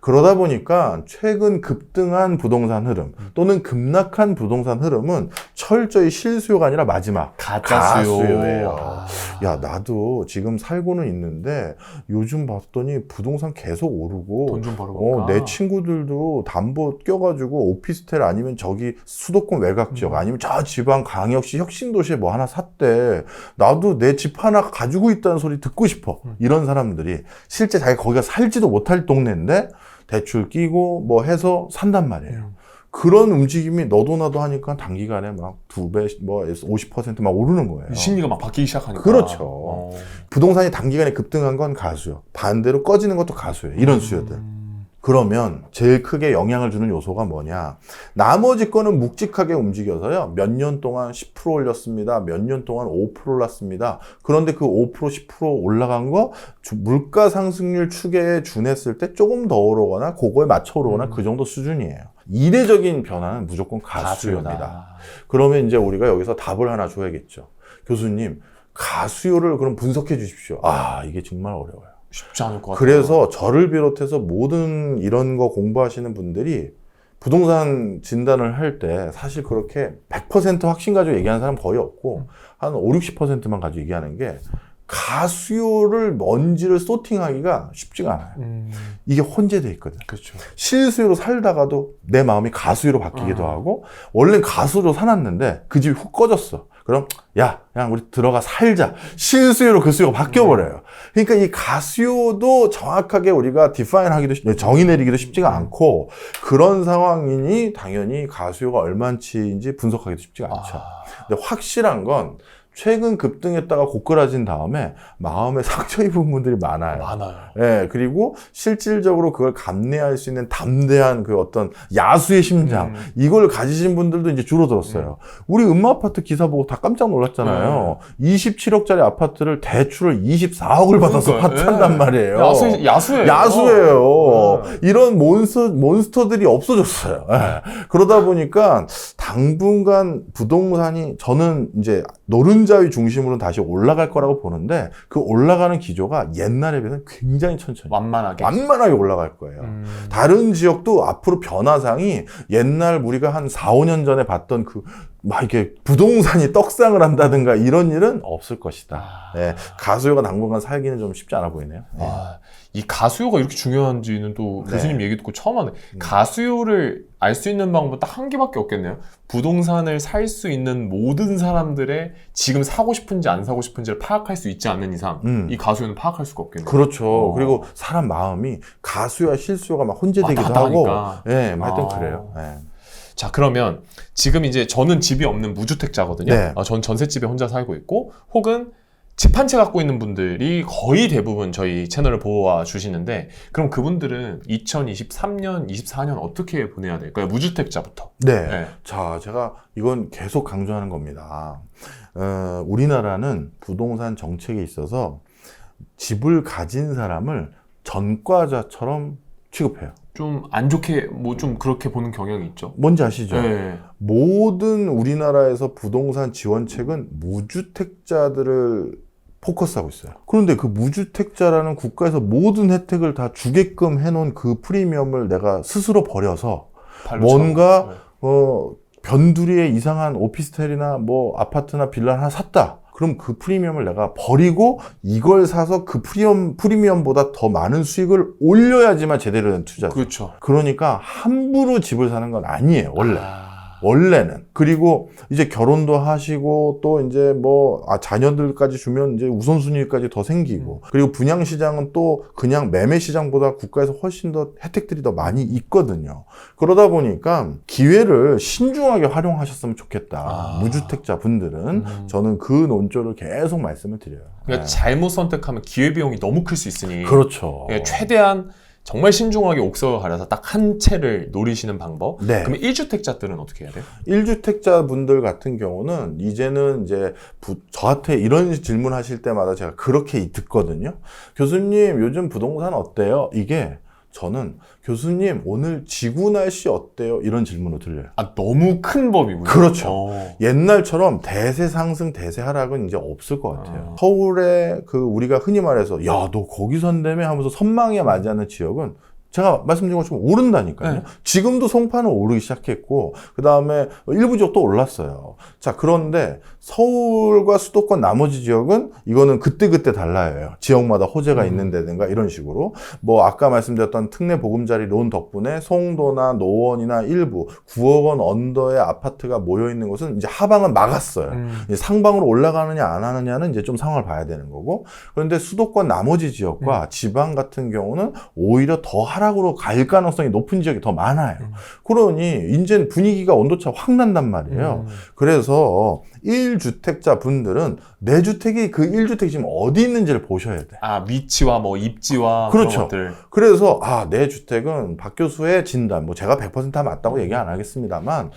그러다 보니까 최근 급등한 부동산 흐름 또는 급락한 부동산 흐름은 철저히 실수요가 아니라 마지막 가짜 가수요예요. 아. 야, 나도 지금 살고는 있는데 요즘 봤더니 부동산 계속 오르고 돈 좀 벌어볼까? 내 친구들도 담보 껴가지고 오피스텔 아니면 저기 수도권 외곽 지역 아니면 저 지방 광역시 혁신도시에 뭐 하나 샀대. 나도 내 집 하나 가지고 있다는 소리 듣고 싶어. 이런 사람들이 실제 자기가 거기가 살지도 못할 동네인데 대출 끼고 뭐 해서 산단 말이에요. 그런 움직임이 너도 나도 하니까 단기간에 막 2배, 뭐 50% 오르는 거예요. 심리가 막 바뀌기 시작하니까. 그렇죠. 부동산이 단기간에 급등한 건 가수요. 반대로 꺼지는 것도 가수예요. 이런 수요들. 그러면 제일 크게 영향을 주는 요소가 뭐냐? 나머지 거는 묵직하게 움직여서요. 몇 년 동안 10% 올렸습니다. 몇 년 동안 5% 올랐습니다. 그런데 그 5%, 10% 올라간 거 물가 상승률 추계에 준했을 때 조금 더 오르거나 그거에 맞춰 오르거나 그 정도 수준이에요. 이례적인 변화는 무조건 가수요입니다. 그러면 이제 우리가 여기서 답을 하나 줘야겠죠. 교수님, 가수요를 그럼 분석해 주십시오. 아, 이게 정말 어려워요. 쉽지 않을 것 같아요. 그래서 저를 비롯해서 모든 이런 거 공부하시는 분들이 부동산 진단을 할 때 사실 그렇게 100% 확신 가지고 얘기하는 사람 거의 없고 한 5, 60%만 가지고 얘기하는 게 가수요를 뭔지를 소팅하기가 쉽지가 않아요. 이게 혼재돼 있거든. 그렇죠. 실수요로 살다가도 내 마음이 가수요로 바뀌기도 하고 원래는 가수로 사놨는데 그 집이 훅 꺼졌어. 그럼 야, 그냥 우리 들어가 살자. 실수요로 그 수요가 바뀌어버려요. 그러니까 이 가수요도 정확하게 우리가 디파인하기도 정의 내리기도 쉽지가 않고 그런 상황이니 당연히 가수요가 얼마치인지 분석하기도 쉽지가 않죠. 근데 확실한 건 최근 급등했다가 고꾸라진 다음에 마음에 상처 입은 분들이 많아요. 많아요. 예, 그리고 실질적으로 그걸 감내할 수 있는 담대한 그 어떤 야수의 심장, 이걸 가지신 분들도 이제 줄어들었어요. 우리 음마아파트 기사 보고 다 깜짝 놀랐잖아요. 27억짜리 아파트를 대출을 24억을 받아서 그러니까요. 파탄단 말이에요. 야수예요. 야수예요. 이런 몬스터들이 없어졌어요. 예. 그러다 보니까 당분간 부동산이 저는 이제 노른자위 중심으로 다시 올라갈 거라고 보는데 그 올라가는 기조가 옛날에 비해서는 굉장히 천천히 완만하게 올라갈 거예요. 다른 지역도 앞으로 변화상이 옛날 우리가 한 4, 5년 전에 봤던 막 이렇게 부동산이 떡상을 한다든가 이런 일은 없을 것이다. 예, 가수요가 당분간 살기는 좀 쉽지 않아 보이네요. 예. 이 가수요가 이렇게 중요한지는 또 교수님 얘기 듣고 처음 하네. 가수요를 알 수 있는 방법은 딱 한 개밖에 없겠네요. 부동산을 살 수 있는 모든 사람들의 지금 사고 싶은지 안 사고 싶은지를 파악할 수 있지 않는 이상 이 가수요는 파악할 수가 없겠네요. 그렇죠. 그리고 사람 마음이 가수와 실수요가 막 혼재되기도 하고, 예, 하여튼 그래요. 예. 자, 그러면 지금 이제 저는 집이 없는 무주택자거든요. 네. 전 전셋집에 혼자 살고 있고, 혹은 집 한 채 갖고 있는 분들이 거의 대부분 저희 채널을 보아 주시는데, 그럼 그분들은 2023년, 24년 어떻게 보내야 될까요? 무주택자부터. 네. 자, 제가 이건 계속 강조하는 겁니다. 우리나라는 부동산 정책에 있어서 집을 가진 사람을 전과자처럼 취급해요. 좀 안 좋게 좀 그렇게 보는 경향이 있죠. 뭔지 아시죠? 네. 모든 우리나라에서 부동산 지원책은 무주택자들을 포커스하고 있어요. 그런데 그 무주택자라는 국가에서 모든 혜택을 다 주게끔 해놓은 그 프리미엄을 내가 스스로 버려서 뭔가 변두리에 이상한 오피스텔이나 뭐 아파트나 빌라 하나 샀다. 그럼 그 프리미엄을 내가 버리고 이걸 사서 그 프리미엄보다 더 많은 수익을 올려야지만 제대로 된 투자죠. 그렇죠. 그러니까 함부로 집을 사는 건 아니에요, 원래. 원래는. 그리고 이제 결혼도 하시고 또 이제 자녀들까지 주면 이제 우선순위까지 더 생기고 그리고 분양시장은 또 그냥 매매시장보다 국가에서 훨씬 더 혜택들이 더 많이 있거든요. 그러다 보니까 기회를 신중하게 활용하셨으면 좋겠다. 무주택자 분들은 저는 그 논조를 계속 말씀을 드려요. 그러니까 잘못 선택하면 기회비용이 너무 클 수 있으니. 그렇죠. 그러니까 최대한 정말 신중하게 옥석을 가려서 딱 한 채를 노리시는 방법. 네. 그러면 1주택자들은 어떻게 해야 돼요? 1주택자 분들 같은 경우는 이제는 이제 저한테 이런 질문 하실 때마다 제가 그렇게 듣거든요. 교수님, 요즘 부동산 어때요? 이게 저는 교수님, 오늘 지구 날씨 어때요? 이런 질문으로 들려요. 너무 큰 범위군요. 그렇죠. 옛날처럼 대세 상승, 대세 하락은 이제 없을 것 같아요. 서울에 우리가 흔히 말해서 야, 너 거기 산다며 하면서 선망에 맞이하는 지역은 제가 말씀드린 것처럼 오른다니까요. 네. 지금도 송파는 오르기 시작했고 그 다음에 일부 지역도 올랐어요. 자, 그런데 서울과 수도권 나머지 지역은 이거는 그때그때 달라요. 지역마다 호재가 있는 데든가 이런 식으로 아까 말씀드렸던 특례 보금자리 론 덕분에 송도나 노원이나 일부 9억 원 언더의 아파트가 모여있는 곳은 이제 하방은 막았어요. 이제 상방으로 올라가느냐 안 하느냐는 이제 좀 상황을 봐야 되는 거고, 그런데 수도권 나머지 지역과 지방 같은 경우는 오히려 더 하락으로 갈 가능성이 높은 지역이 더 많아요. 그러니 이제는 분위기가 온도차 확 난단 말이에요. 그래서 1주택자 분들은 내 주택이 그 1주택이 지금 어디 있는지를 보셔야 돼. 위치와 입지와 그렇죠. 그런 것들. 그래서 내 주택은 박 교수의 진단, 제가 100% 다 맞다고 얘기 안 하겠습니다만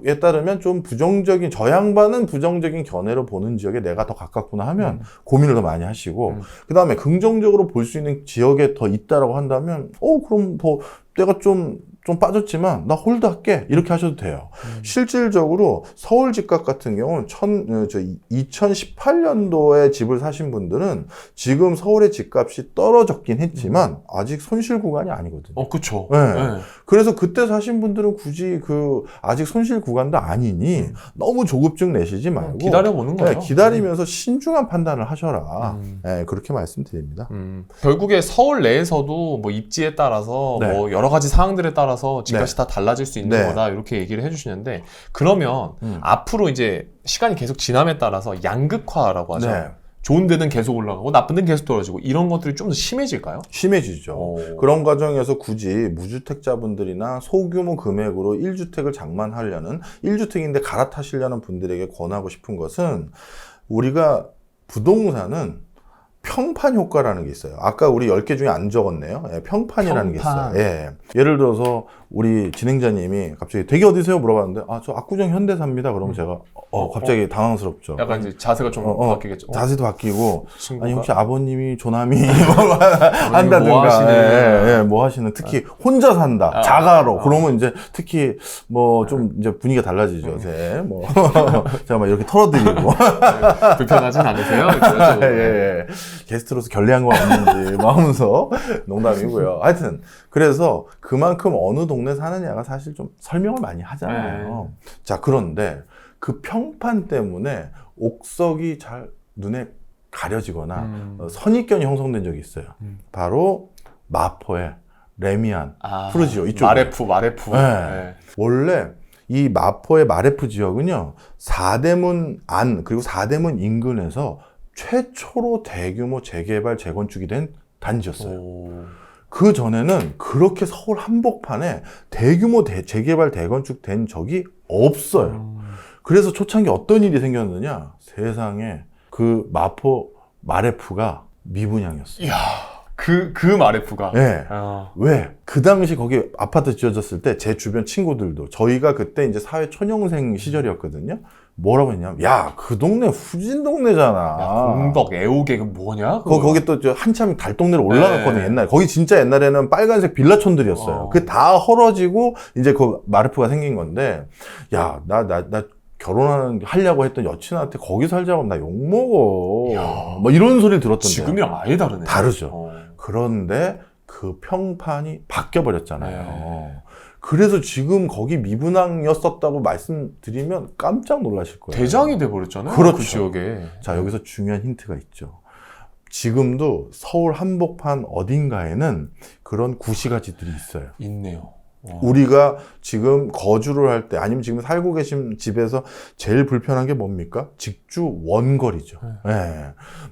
에 따르면 좀 부정적인, 저 양반은 부정적인 견해로 보는 지역에 내가 더 가깝구나 하면 고민을 더 많이 하시고 그 다음에 긍정적으로 볼 수 있는 지역에 더 있다라고 한다면 그럼 내가 좀 빠졌지만 나 홀드 할게, 이렇게 하셔도 돼요. 실질적으로 서울 집값 같은 경우는 2018년도에 집을 사신 분들은 지금 서울의 집값이 떨어졌긴 했지만 아직 손실 구간이 아니거든요. 그렇죠. 네. 그래서 그때 사신 분들은 굳이 아직 손실 구간도 아니니 너무 조급증 내시지 말고 기다려보는 거예요. 기다리면서 신중한 판단을 하셔라. 그렇게 말씀드립니다. 결국에 서울 내에서도 입지에 따라서 여러 가지 사항들에 따라서 집값이 다 달라질 수 있는 거다, 이렇게 얘기를 해주시는데, 그러면 앞으로 이제 시간이 계속 지남에 따라서 양극화라고 하죠. 좋은 데는 계속 올라가고 나쁜 데는 계속 떨어지고, 이런 것들이 좀 더 심해질까요? 심해지죠. 그런 과정에서 굳이 무주택자분들이나 소규모 금액으로 1주택을 장만하려는, 1주택인데 갈아타시려는 분들에게 권하고 싶은 것은 우리가 부동산은 평판 효과라는 게 있어요. 아까 우리 10개 중에 안 적었네요. 예, 평판이라는 게 있어요. 예. 예를 들어서 우리 진행자님이 갑자기 댁이 어디세요? 물어봤는데 저 압구정 현대사입니다. 그러면 제가 갑자기 당황스럽죠. 약간 이제 자세가 좀 바뀌겠죠. 자세도 바뀌고 친구가? 아니 혹시 아버님이 조남이 아버님이 한다든가 뭐 하시는? 뭐 하시는 특히 혼자 산다 자가로 그러면 이제 특히 뭐 좀 이제 분위기가 달라지죠. 뭐 제가 막 이렇게 털어드리고 불편하진 않으세요? 예. 게스트로서 결례한 거 없는지 뭐 하면서 농담이고요. 하여튼 그래서 그만큼 어느 동네 사느냐가 사실 좀 설명을 많이 하잖아요. 자, 그런데 그 평판 때문에 옥석이 잘 눈에 가려지거나 선입견이 형성된 적이 있어요. 바로 마포의 레미안, 푸르지오 이쪽. 마레프. 네. 원래 이 마포의 마레프 지역은요, 사대문 안 그리고 사대문 인근에서 최초로 대규모 재개발 재건축이 된 단지였어요. 그 전에는 그렇게 서울 한복판에 대규모 재개발 재건축 된 적이 없어요. 그래서 초창기 어떤 일이 생겼느냐, 세상에 그 마포 마레프가 미분양이었어요. 이야, 그 마레프가. 네. 왜? 그 당시 거기 아파트 지어졌을 때 제 주변 친구들도, 저희가 그때 이제 사회 초년생 시절이었거든요. 뭐라고 했냐면, 야, 그 동네 후진 동네잖아. 야, 공덕, 애호계, 그 뭐냐? 거기 또 한참 달동네로 올라갔거든요, 옛날에. 거기 진짜 옛날에는 빨간색 빌라촌들이었어요. 그게 다 헐어지고, 이제 그 마르프가 생긴 건데, 야, 나 하려고 했던 여친한테 거기 살자고 하면 나 욕먹어. 뭐 이런 소리를 들었던데. 지금이랑 아예 다르네. 다르죠. 그런데 그 평판이 바뀌어버렸잖아요. 그래서 지금 거기 미분양이었었다고 말씀드리면 깜짝 놀라실 거예요. 대장이 돼버렸잖아요. 그렇죠. 그 지역에. 자, 여기서 중요한 힌트가 있죠. 지금도 서울 한복판 어딘가에는 그런 구시가지들이 있어요. 있네요. 우리가 지금 거주를 할 때, 아니면 지금 살고 계신 집에서 제일 불편한 게 뭡니까? 직주 원거리죠.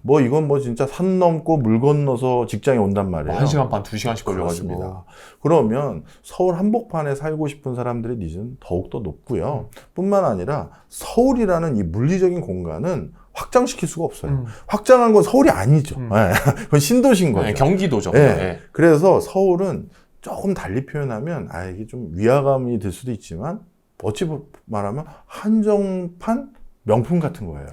뭐 이건 뭐 진짜 산 넘고 물 건너서 직장에 온단 말이에요. 1시간 반, 2시간씩 걸려가지고. 그렇습니다. 그러면 서울 한복판에 살고 싶은 사람들의 니즈는 더욱더 높고요. 뿐만 아니라 서울이라는 이 물리적인 공간은 확장시킬 수가 없어요. 확장한 건 서울이 아니죠. 그건 신도시인 거죠. 경기도죠. 그래서 서울은 조금 달리 표현하면, 이게 좀 위화감이 들 수도 있지만, 어찌 말하면 한정판 명품 같은 거예요.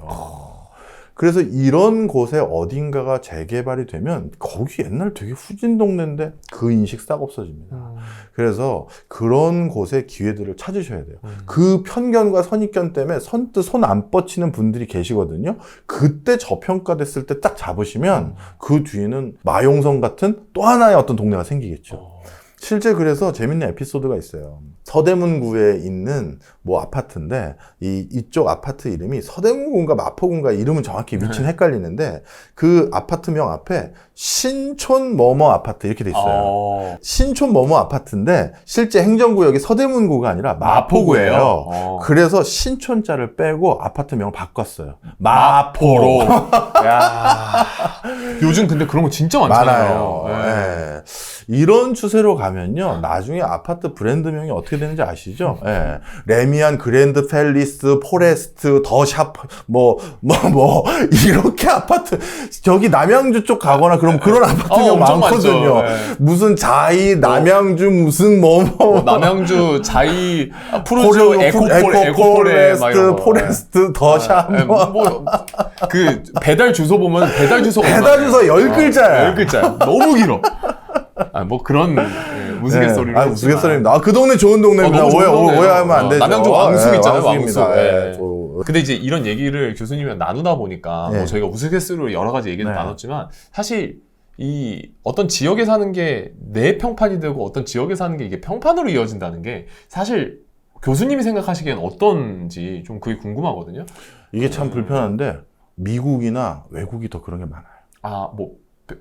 그래서 이런 곳에 어딘가가 재개발이 되면, 거기 옛날 되게 후진 동네인데 그 인식 싹 없어집니다. 그래서 그런 곳의 기회들을 찾으셔야 돼요. 그 편견과 선입견 때문에 선뜻 손 안 뻗치는 분들이 계시거든요. 그때 저평가됐을 때 딱 잡으시면 그 뒤에는 마용성 같은 또 하나의 어떤 동네가 생기겠죠. 실제 그래서 재밌는 에피소드가 있어요. 서대문구에 있는 뭐 아파트인데, 이쪽 아파트 이름이 서대문구인가 마포구인가 이름은 정확히 위치는 헷갈리는데, 그 아파트명 앞에 신촌 뭐뭐 아파트 이렇게 돼 있어요. 신촌 뭐뭐 아파트인데 실제 행정구역이 서대문구가 아니라 마포구예요. 그래서 신촌자를 빼고 아파트명을 바꿨어요. 마포로. 야, 요즘 근데 그런 거 진짜 많잖아요. 많아요. 이런 추세로 가면요, 나중에 아파트 브랜드명이 어떻게 되는지 아시죠? 레미안, 그랜드 팰리스, 포레스트, 더샵, 이렇게 아파트, 저기 남양주 쪽 가거나 그럼 그런 아파트명 많거든요. 무슨 자이, 남양주, 무슨 남양주, 자이, 푸르지오, 포레스트, 더샵. 그 배달 주소 보면 배달 주소 10글자야. 10글자야. 너무 길어. 뭐 그런 우스갯소리로. 우스갯소리입니다. 그 동네 좋은 동네입니다. 오해하면 안 되죠. 남양주 왕숙 있잖아요. 왕숙. 근데 이제 이런 얘기를 교수님이랑 나누다 보니까 뭐 저희가 우스갯소리로 여러 가지 얘기를 나눴지만, 사실 이 어떤 지역에 사는 게 내 평판이 되고 어떤 지역에 사는 게 이게 평판으로 이어진다는 게 사실 교수님이 생각하시기엔 어떤지 좀 그게 궁금하거든요. 이게 참 불편한데 미국이나 외국이 더 그런 게 많아요.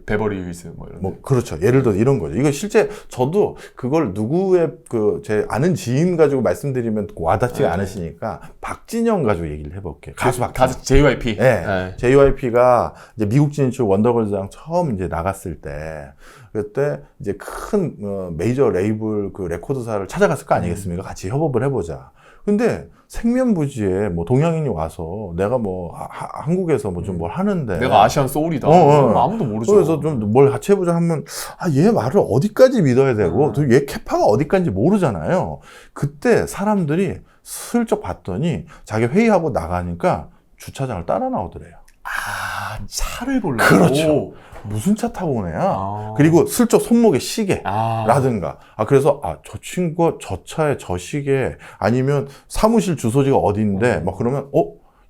베버리 힐스 이런. 그렇죠. 예를 들어 이런 거죠. 이거 실제 저도 그걸 누구의 제 아는 지인 가지고 말씀드리면 와닿지가 않으시니까 박진영 가지고 얘기를 해볼게요. 가수 박진영. JYP. JYP가 이제 미국 진출 원더걸스랑 처음 이제 나갔을 때 그때 이제 큰 메이저 레이블 그 레코드사를 찾아갔을 거 아니겠습니까? 같이 협업을 해보자. 근데 생면부지에 뭐 동양인이 와서 내가 뭐 한국에서 뭐 좀 뭘 하는데 내가 아시안 소울이다. 아무도 모르죠. 그래서 좀 뭘 같이 해보자 하면 얘 말을 어디까지 믿어야 되고 또 얘 캐파가 어디까지 모르잖아요. 그때 사람들이 슬쩍 봤더니 자기 회의하고 나가니까 주차장을 따라 나오더래요. 차를 보려고. 그렇죠. 무슨 차 타고 오네야. 그리고 슬쩍 손목에 시계라든가. 그래서 저 친구가 저 차에 저 시계 아니면 사무실 주소지가 어딘데 막 그러면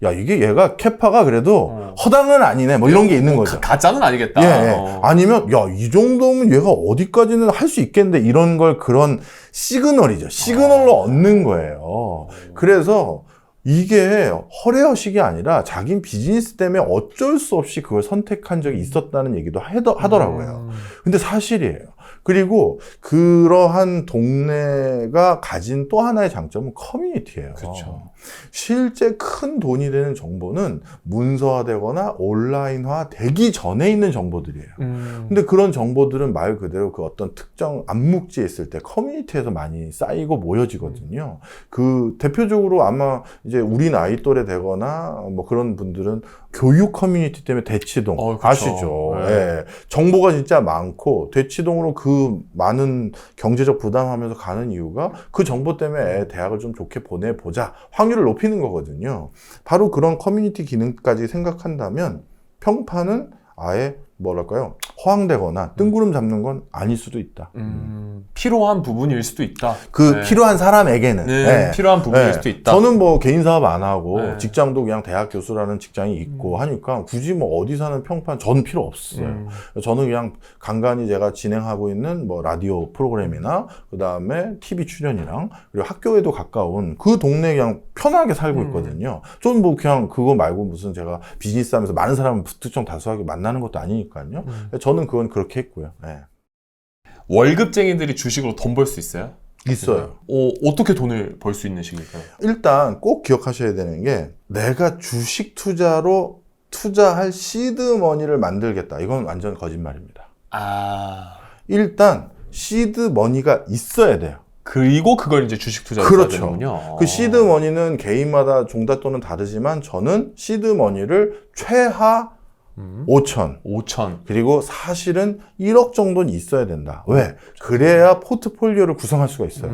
야 이게 얘가 캐파가 그래도 허당은 아니네 뭐 이런 게 있는 거죠. 가짜는 아니겠다. 예. 아니면 야 이 정도면 얘가 어디까지는 할 수 있겠는데 이런 걸 그런 시그널이죠. 시그널로 얻는 거예요. 그래서 이게 허례허식이 아니라 자기 비즈니스 때문에 어쩔 수 없이 그걸 선택한 적이 있었다는 얘기도 하더라고요. 근데 사실이에요. 그리고 그러한 동네가 가진 또 하나의 장점은 커뮤니티예요. 그렇죠. 실제 큰 돈이 되는 정보는 문서화되거나 온라인화 되기 전에 있는 정보들이에요. 근데 그런 정보들은 말 그대로 그 어떤 특정 암묵지에 있을 때 커뮤니티에서 많이 쌓이고 모여지거든요. 그 대표적으로 아마 이제 우리 나이 또래 되거나 뭐 그런 분들은 교육 커뮤니티 때문에 대치동 그렇죠. 아시죠? 네. 예. 정보가 진짜 많고 대치동으로 그 많은 경제적 부담하면서 가는 이유가 그 정보 때문에 대학을 좀 좋게 보내보자 확률을 높이는 거거든요. 바로 그런 커뮤니티 기능까지 생각한다면 평판은 아예 뭐랄까요? 허황되거나 뜬구름 잡는 건 아닐 수도 있다. 필요한 부분일 수도 있다. 네. 필요한 사람에게는. 네, 필요한 부분일 수도 있다. 저는 뭐 개인 사업 안 하고 직장도 그냥 대학 교수라는 직장이 있고 하니까 굳이 뭐 어디 사는 평판 저는 필요 없어요. 저는 그냥 간간히 제가 진행하고 있는 뭐 라디오 프로그램이나 그 다음에 TV 출연이랑 그리고 학교에도 가까운 그 동네에 그냥 편하게 살고 있거든요. 저는 뭐 그냥 그거 말고 무슨 제가 비즈니스 하면서 많은 사람을 특정 다수하게 만나는 것도 아니니까요. 저는 그건 그렇게 했고요. 네. 월급쟁이들이 주식으로 돈 벌 수 있어요? 있어요. 어떻게 돈을 벌 수 있는 식일까요? 일단 꼭 기억하셔야 되는 게 내가 주식 투자로 투자할 시드 머니를 만들겠다. 이건 완전 거짓말입니다. 일단 시드 머니가 있어야 돼요. 그리고 그걸 이제 주식 투자로 써야 되는군요. 그 시드 머니는 개인마다 종잣돈은 다르지만 저는 시드 머니를 최하 5천. 그리고 사실은 1억 정도는 있어야 된다. 왜? 그래야 포트폴리오를 구성할 수가 있어요.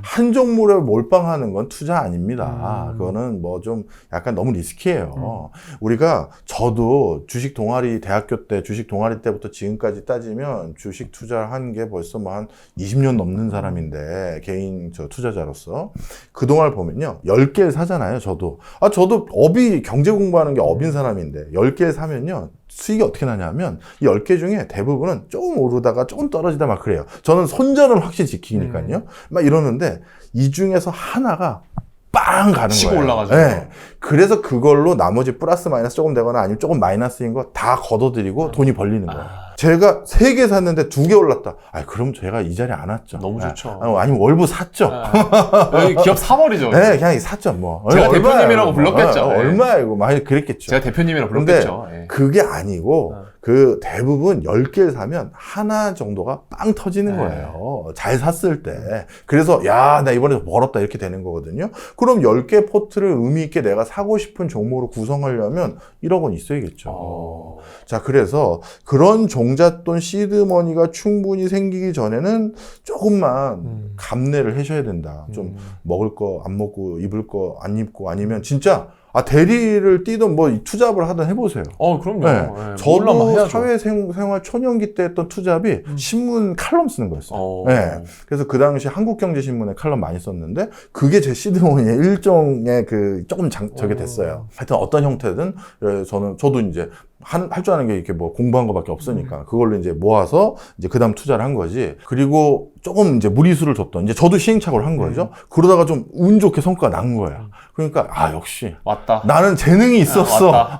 한 종목에 몰빵하는 건 투자 아닙니다. 그거는 뭐 좀 약간 너무 리스키해요. 우리가 저도 주식 동아리 대학교 때 주식 동아리 때부터 지금까지 따지면 주식 투자를 한 게 벌써 뭐 한 20년 넘는 사람인데 개인 투자자로서 그동안 보면요. 10개를 사잖아요. 저도 업이 경제 공부하는 게 업인 사람인데 10개를 사면요. 수익이 어떻게 나냐면 이 10개 중에 대부분은 조금 오르다가 조금 떨어지다 막 그래요. 저는 손절은 확실히 지키니까요. 막 이러는데 이 중에서 하나가 빵 가는 치고 거예요. 올라가죠. 네. 그래서 그걸로 나머지 플러스 마이너스 조금 되거나 아니면 조금 마이너스인 거 다 걷어들이고 돈이 벌리는 거예요. 제가 3개 샀는데 2개 올랐다. 그럼 제가 이 자리에 안 왔죠. 너무 좋죠. 아니면 월부 샀죠. 여기 기업 사버리죠. 네, 그냥 샀죠. 뭐. 제가 대표님이라고 불렀겠죠. 얼마야 이거 막 그랬겠죠. 제가 대표님이라고 불렀겠죠. 근데 그게 아니고 그 대부분 10개를 사면 하나 정도가 빵 터지는 거예요. 잘 샀을 때. 그래서 야, 나 이번에 벌었다 이렇게 되는 거거든요. 그럼 10개 포트를 의미 있게 내가 사고 싶은 종목으로 구성하려면 1억 원 있어야겠죠. 자, 그래서 그런 종잣돈 시드머니가 충분히 생기기 전에는 조금만 감내를 하셔야 된다. 좀 먹을 거 안 먹고 입을 거 안 입고 아니면 진짜 대리를 뛰든 뭐 투잡을 하든 해보세요. 그럼요. 네. 저도 저도 사회생활 초년기 때 했던 투잡이 신문 칼럼 쓰는 거였어요. 네. 그래서 그 당시 한국경제신문에 칼럼 많이 썼는데 그게 제 시드머니의 일종의 조금 저게 됐어요. 하여튼 어떤 형태든 저도 이제 할 줄 아는 게 이렇게 뭐 공부한 거밖에 없으니까 그걸로 이제 모아서 이제 그 다음 투자를 한 거지. 그리고 조금 이제 무리수를 줬던 이제 저도 시행착오를 한 거죠. 그러다가 좀 운 좋게 성과가 난 거야. 그러니까 역시 왔다. 나는 재능이 있었어.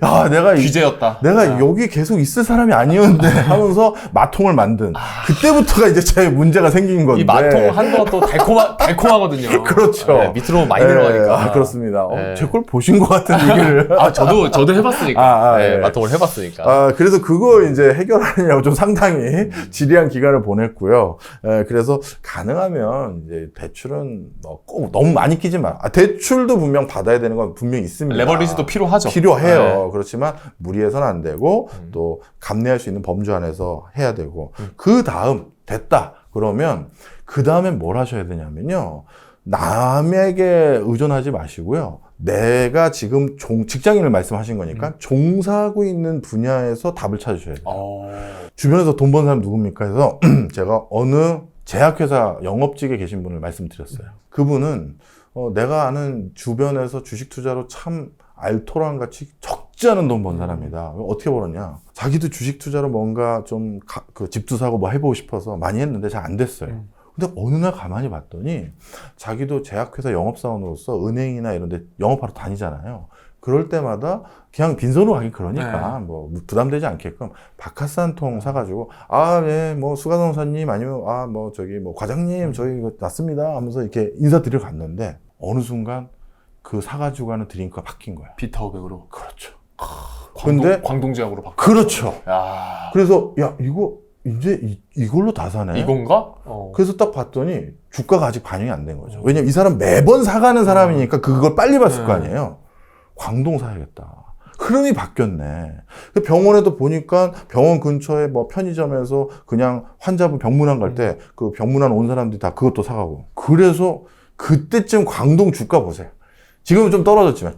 야, 귀재였다. 내가 여기 계속 있을 사람이 아니었는데 하면서 마통을 만든 그때부터가 이제 제 문제가 생긴 건데. 이 마통 한동안 또 달콤하거든요. 그렇죠. 네, 밑으로 많이 들어가니까. 그렇습니다. 네. 제 걸 보신 것 같은 얘기를. 저도 해봤으니까. 네. 마통을 해봤으니까. 그래서 그거 이제 해결하느냐고 좀 상당히 지리한 기간을 보냈고요. 그래서 가능하면 이제 대출은 꼭 너무 많이 끼지 마. 대출도 분명 받아야 되는 건 분명히 있습니다. 레버리지도 필요하죠. 필요해요. 네. 그렇지만 무리해서는 안 되고 또 감내할 수 있는 범주 안에서 해야 되고 그 다음 됐다. 그러면 그 다음엔 뭘 하셔야 되냐면요. 남에게 의존하지 마시고요. 내가 지금 직장인을 말씀하신 거니까 종사하고 있는 분야에서 답을 찾으셔야 돼요. 주변에서 돈 버는 사람 누굽니까 해서 제가 어느 제약회사 영업직에 계신 분을 말씀드렸어요. 그분은 내가 아는 주변에서 주식 투자로 참 알토란 같이 적지 않은 돈 번 사람이다. 어떻게 벌었냐? 자기도 주식 투자로 뭔가 좀 집도 사고 뭐 해보고 싶어서 많이 했는데 잘 안 됐어요. 근데 어느 날 가만히 봤더니 자기도 제약회사 영업사원으로서 은행이나 이런 데 영업하러 다니잖아요. 그럴 때마다 그냥 빈손으로 가긴 그러니까 뭐 부담되지 않게끔 바카스 한 통 사가지고 뭐 수가동사님 아니면 뭐 과장님 저희 이거 났습니다 하면서 이렇게 인사드리러 갔는데 어느 순간 그 사가지고 가는 드링크가 바뀐 거야. 비타오백으로. 그렇죠. 근데 광동제약으로 바뀌었어. 그렇죠. 야. 그래서 이거 이제 이걸로 다 사네. 이건가? 그래서 딱 봤더니 주가가 아직 반영이 안 된 거죠. 왜냐면 이 사람 매번 사가는 사람이니까 그걸 빨리 봤을 거 아니에요. 광동 사야겠다. 흐름이 바뀌었네. 병원에도 보니까 병원 근처에 뭐 편의점에서 그냥 환자분 병문안 갈 때 그 병문안 온 사람들이 다 그것도 사가고. 그래서 그때쯤 광동 주가 보세요. 지금은 좀 떨어졌지만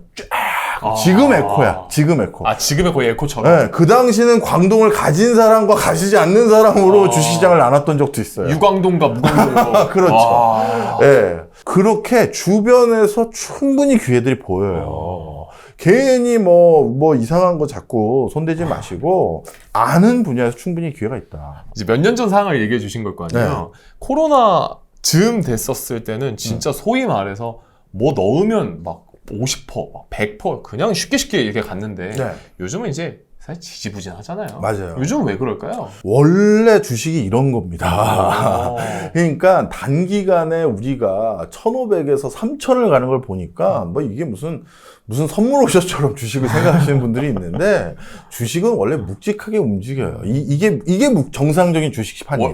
지금 에코야. 지금 에코. 지금의 거의 에코처럼. 네, 그 당시는 광동을 가진 사람과 가지지 않는 사람으로 주식시장을 나눴던 적도 있어요. 유광동과 무광동으로. 그렇죠. 네, 그렇게 주변에서 충분히 기회들이 보여요. 괜히 뭐 이상한 거 자꾸 손대지 마시고 아는 분야에서 충분히 기회가 있다. 이제 몇 년 전 상황을 얘기해 주신 걸 거 아니에요. 코로나 즈음 됐었을 때는 진짜 소위 말해서 뭐 넣으면 막 50%, 100% 그냥 쉽게 이렇게 갔는데 요즘은 이제 사실 지지부진하잖아요. 맞아요. 요즘은 왜 그럴까요? 원래 주식이 이런 겁니다. 그러니까 단기간에 우리가 1,500에서 3,000을 가는 걸 보니까 뭐 이게 무슨 선물 오셔처럼 주식을 생각하시는 분들이 있는데 주식은 원래 묵직하게 움직여요. 이게 정상적인 주식판이에요.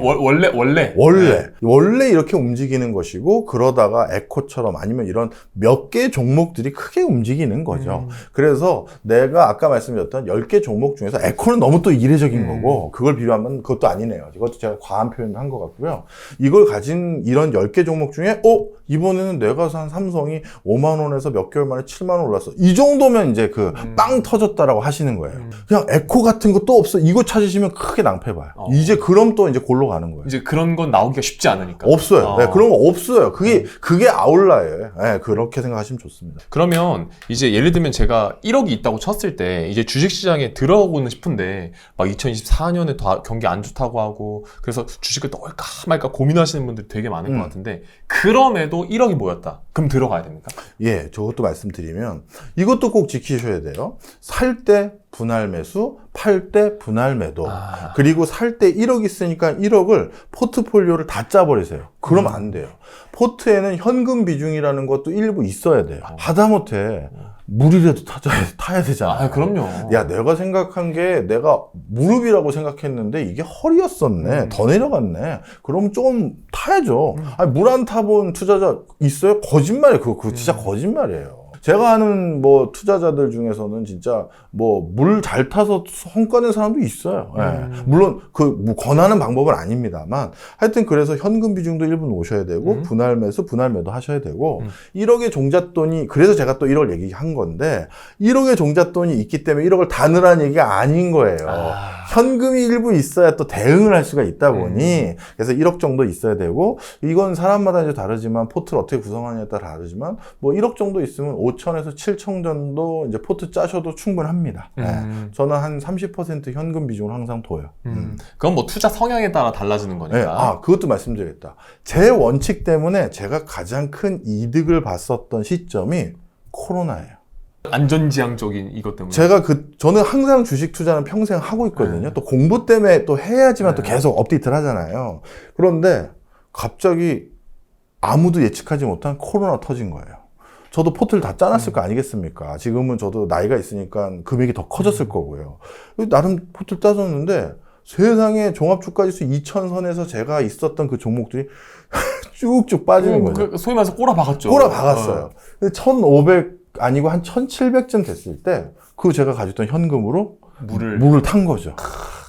원래 이렇게 움직이는 것이고 그러다가 에코처럼 아니면 이런 몇 개 종목들이 크게 움직이는 거죠. 그래서 내가 아까 말씀드렸던 10개 종목 중에서 에코는 너무 또 이례적인 거고 그걸 비교하면 그것도 아니네요. 이것도 제가 과한 표현을 한 것 같고요. 이걸 가진 이런 10개 종목 중에 이번에는 내가 산 삼성이 5만 원에서 몇 개월 만에 7만 원 올랐어. 이 정도면 이제 빵 터졌다라고 하시는 거예요. 그냥 에코 같은 거 또 없어. 이거 찾으시면 크게 낭패봐요. 이제 그럼 또 이제 골로 가는 거예요. 이제 그런 건 나오기가 쉽지 않으니까. 없어요. 네, 그런 거 없어요. 그게 아웃라이어예요. 네, 그렇게 생각하시면 좋습니다. 그러면 이제 예를 들면 제가 1억이 있다고 쳤을 때 이제 주식시장에 들어오고는 싶은데 막 2024년에 경기 안 좋다고 하고 그래서 주식을 넣을까 말까 고민하시는 분들이 되게 많을 것 같은데 그럼에도 1억이 모였다. 그럼 들어가야 됩니까? 예, 저것도 말씀드리면 이것도 꼭 지키셔야 돼요. 살 때 분할 매수, 팔 때 분할 매도. 그리고 살 때 1억 있으니까 1억을 포트폴리오를 다 짜버리세요. 그러면 안 돼요. 포트에는 현금 비중이라는 것도 일부 있어야 돼요. 하다못해 물이라도 타야 되잖아. 그럼요. 야, 내가 생각한 게 내가 무릎이라고 생각했는데 이게 허리였었네. 더 내려갔네. 그럼 좀 타야죠. 물 안 타본 투자자 있어요? 거짓말이에요. 그거 진짜 거짓말이에요. 제가 아는 뭐 투자자들 중에서는 진짜 뭐 물 잘 타서 성과 낸 사람도 있어요. 물론 뭐 권하는 방법은 아닙니다만 하여튼 그래서 현금 비중도 일부 놓으셔야 되고 분할 매수, 분할 매도 하셔야 되고 1억의 종잣돈이 그래서 제가 또 1억을 얘기한 건데 1억의 종잣돈이 있기 때문에 1억을 다 넣으라는 얘기가 아닌 거예요. 현금이 일부 있어야 또 대응을 할 수가 있다 보니 그래서 1억 정도 있어야 되고 이건 사람마다 이제 다르지만 포트를 어떻게 구성하느냐에 따라 다르지만 뭐 1억 정도 있으면 5천에서 7천 정도 이제 포트 짜셔도 충분합니다. 저는 한 30% 현금 비중을 항상 둬요. 그건 뭐 투자 성향에 따라 달라지는 거니까. 그것도 말씀드리겠다. 제 원칙 때문에 제가 가장 큰 이득을 봤었던 시점이 코로나예요. 안전지향적인 이것 때문에. 저는 항상 주식 투자는 평생 하고 있거든요. 또 공부 때문에 또 해야지만 또 계속 업데이트를 하잖아요. 그런데 갑자기 아무도 예측하지 못한 코로나 터진 거예요. 저도 포트를 다 짜놨을 거 아니겠습니까? 지금은 저도 나이가 있으니까 금액이 더 커졌을 거고요. 나름 포트를 짜줬는데 세상에 종합주가지수 2000선에서 제가 있었던 그 종목들이 쭉쭉 빠지는 거죠. 소위 말해서 꼬라박았죠. 꼬라박았어요. 1500 아니고 한 1700쯤 됐을 때 그 제가 가졌던 현금으로 물을 탄 거죠.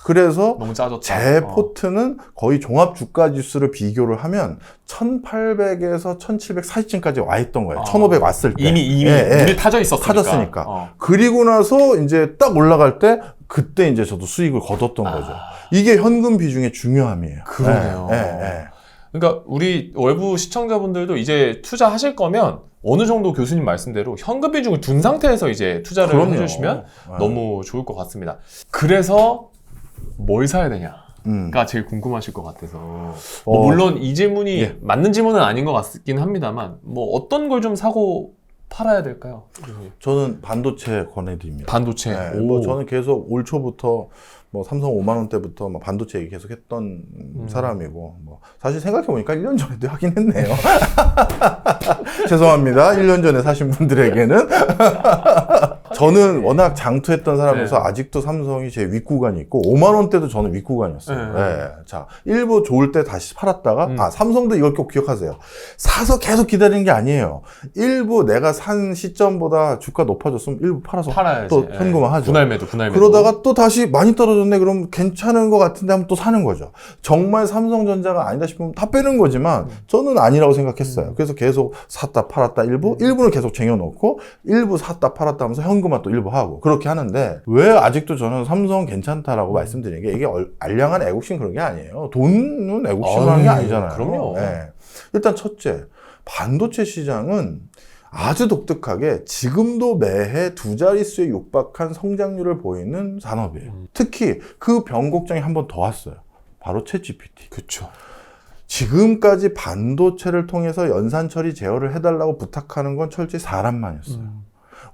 그래서 너무 짜졌다. 제 포트는 거의 종합주가지수를 비교를 하면 1800에서 1740쯤까지 와 있던 거예요. 1500 왔을 때. 이미 물이 타져 있었으니까. 타졌으니까. 그리고 나서 이제 딱 올라갈 때 그때 이제 저도 수익을 거뒀던 거죠. 이게 현금 비중의 중요함이에요. 그러네요. 그러니까 우리 외부 시청자분들도 이제 투자하실 거면 어느 정도 교수님 말씀대로 현금 비중을 둔 상태에서 이제 투자를 해주시면 너무 좋을 것 같습니다. 그래서 뭘 사야 되냐가 제일 궁금하실 것 같아서 뭐 물론 이 질문이 맞는 질문은 아닌 것 같긴 합니다만 뭐 어떤 걸 좀 사고 팔아야 될까요? 저는 반도체 권해드립니다. 반도체. 뭐 저는 계속 올 초부터 뭐 삼성 5만 원대부터 뭐 반도체 얘기 계속 했던 사람이고 뭐 사실 생각해 보니까 1년 전에도 하긴 했네요. 죄송합니다. 1년 전에 사신 분들에게는 저는 워낙 장투했던 사람이라서 아직도 삼성이 제 윗구간이 있고 5만 원대도 저는 윗구간이었어요. 자, 일부 좋을 때 다시 팔았다가 삼성도 이걸 꼭 기억하세요. 사서 계속 기다리는 게 아니에요. 일부 내가 산 시점보다 주가 높아졌으면 일부 팔아서 팔아야지. 또 현금화하죠. 분할 매도. 그러다가 또 다시 많이 떨어졌네 그럼 괜찮은 것 같은데 하면 또 사는 거죠. 정말 삼성전자가 아니다 싶으면 다 빼는 거지만 저는 아니라고 생각했어요. 그래서 계속 샀다 팔았다 일부는 계속 쟁여놓고 일부 샀다 팔았다 하면서 현금화 또 일부 하고 그렇게 하는데 왜 아직도 저는 삼성 괜찮다라고 말씀드리는 게 이게 알량한 애국심 그런 게 아니에요. 돈은 애국심을 하는 게 아니잖아요. 그럼요. 일단 첫째, 반도체 시장은 아주 독특하게 지금도 매해 두 자릿수에 육박한 성장률을 보이는 산업이에요. 특히 그 변곡점이 한 번 더 왔어요. 바로 챗GPT. 그렇죠. 지금까지 반도체를 통해서 연산 처리 제어를 해달라고 부탁하는 건 철저히 사람만이었어요.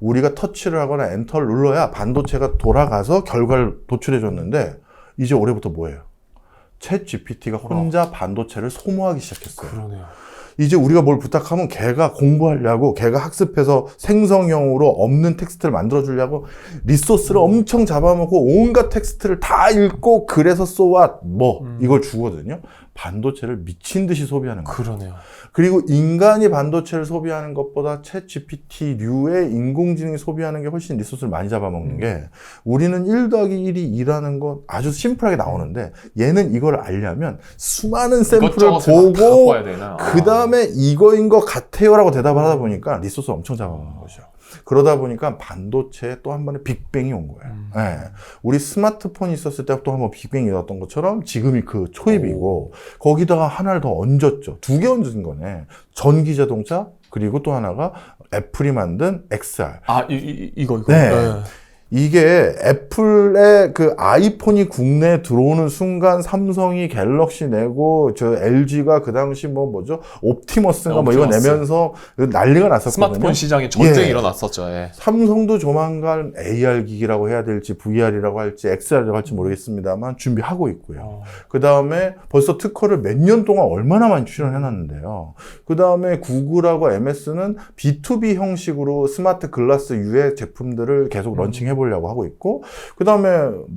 우리가 터치를 하거나 엔터를 눌러야 반도체가 돌아가서 결과를 도출해줬는데 이제 올해부터 뭐예요? 챗GPT가 혼자 반도체를 소모하기 시작했어요. 그러네요. 이제 우리가 뭘 부탁하면 걔가 공부하려고 걔가 학습해서 생성형으로 없는 텍스트를 만들어주려고 리소스를 엄청 잡아먹고 온갖 텍스트를 다 읽고 그래서 쏘아 이걸 주거든요. 반도체를 미친 듯이 소비하는 거예요. 그러네요. 그리고 인간이 반도체를 소비하는 것보다 챗 GPT류의 인공지능이 소비하는 게 훨씬 리소스를 많이 잡아먹는 게 우리는 1 더하기 1이 2라는 건 아주 심플하게 나오는데 얘는 이걸 알려면 수많은 샘플을 보고 그 다음에 이거인 것 같아요라고 대답을 하다 보니까 리소스 엄청 잡아먹는 거죠. 그러다 보니까 반도체에 또 한 번에 빅뱅이 온 거예요. 네. 우리 스마트폰이 있었을 때 또 한 번 빅뱅이 일어났던 것처럼 지금이 그 초입이고 거기다가 하나를 더 얹었죠. 2개 얹은 거네. 전기자동차 그리고 또 하나가 애플이 만든 XR. 이거. 네. 이게 애플의 그 아이폰이 국내에 들어오는 순간 삼성이 갤럭시 내고 저 LG가 그 당시 뭐죠? 옵티머스인가 뭐 이거 내면서 난리가 났었거든요. 스마트폰 시장에 전쟁이 일어났었죠. 삼성도 조만간 AR 기기라고 해야 될지 VR이라고 할지 XR이라고 할지 모르겠습니다만 준비하고 있고요. 그 다음에 벌써 특허를 몇 년 동안 얼마나 많이 출연해놨는데요. 그 다음에 구글하고 MS는 B2B 형식으로 스마트 글라스 유의 제품들을 계속 런칭해 보려고 하고 있고 그 다음에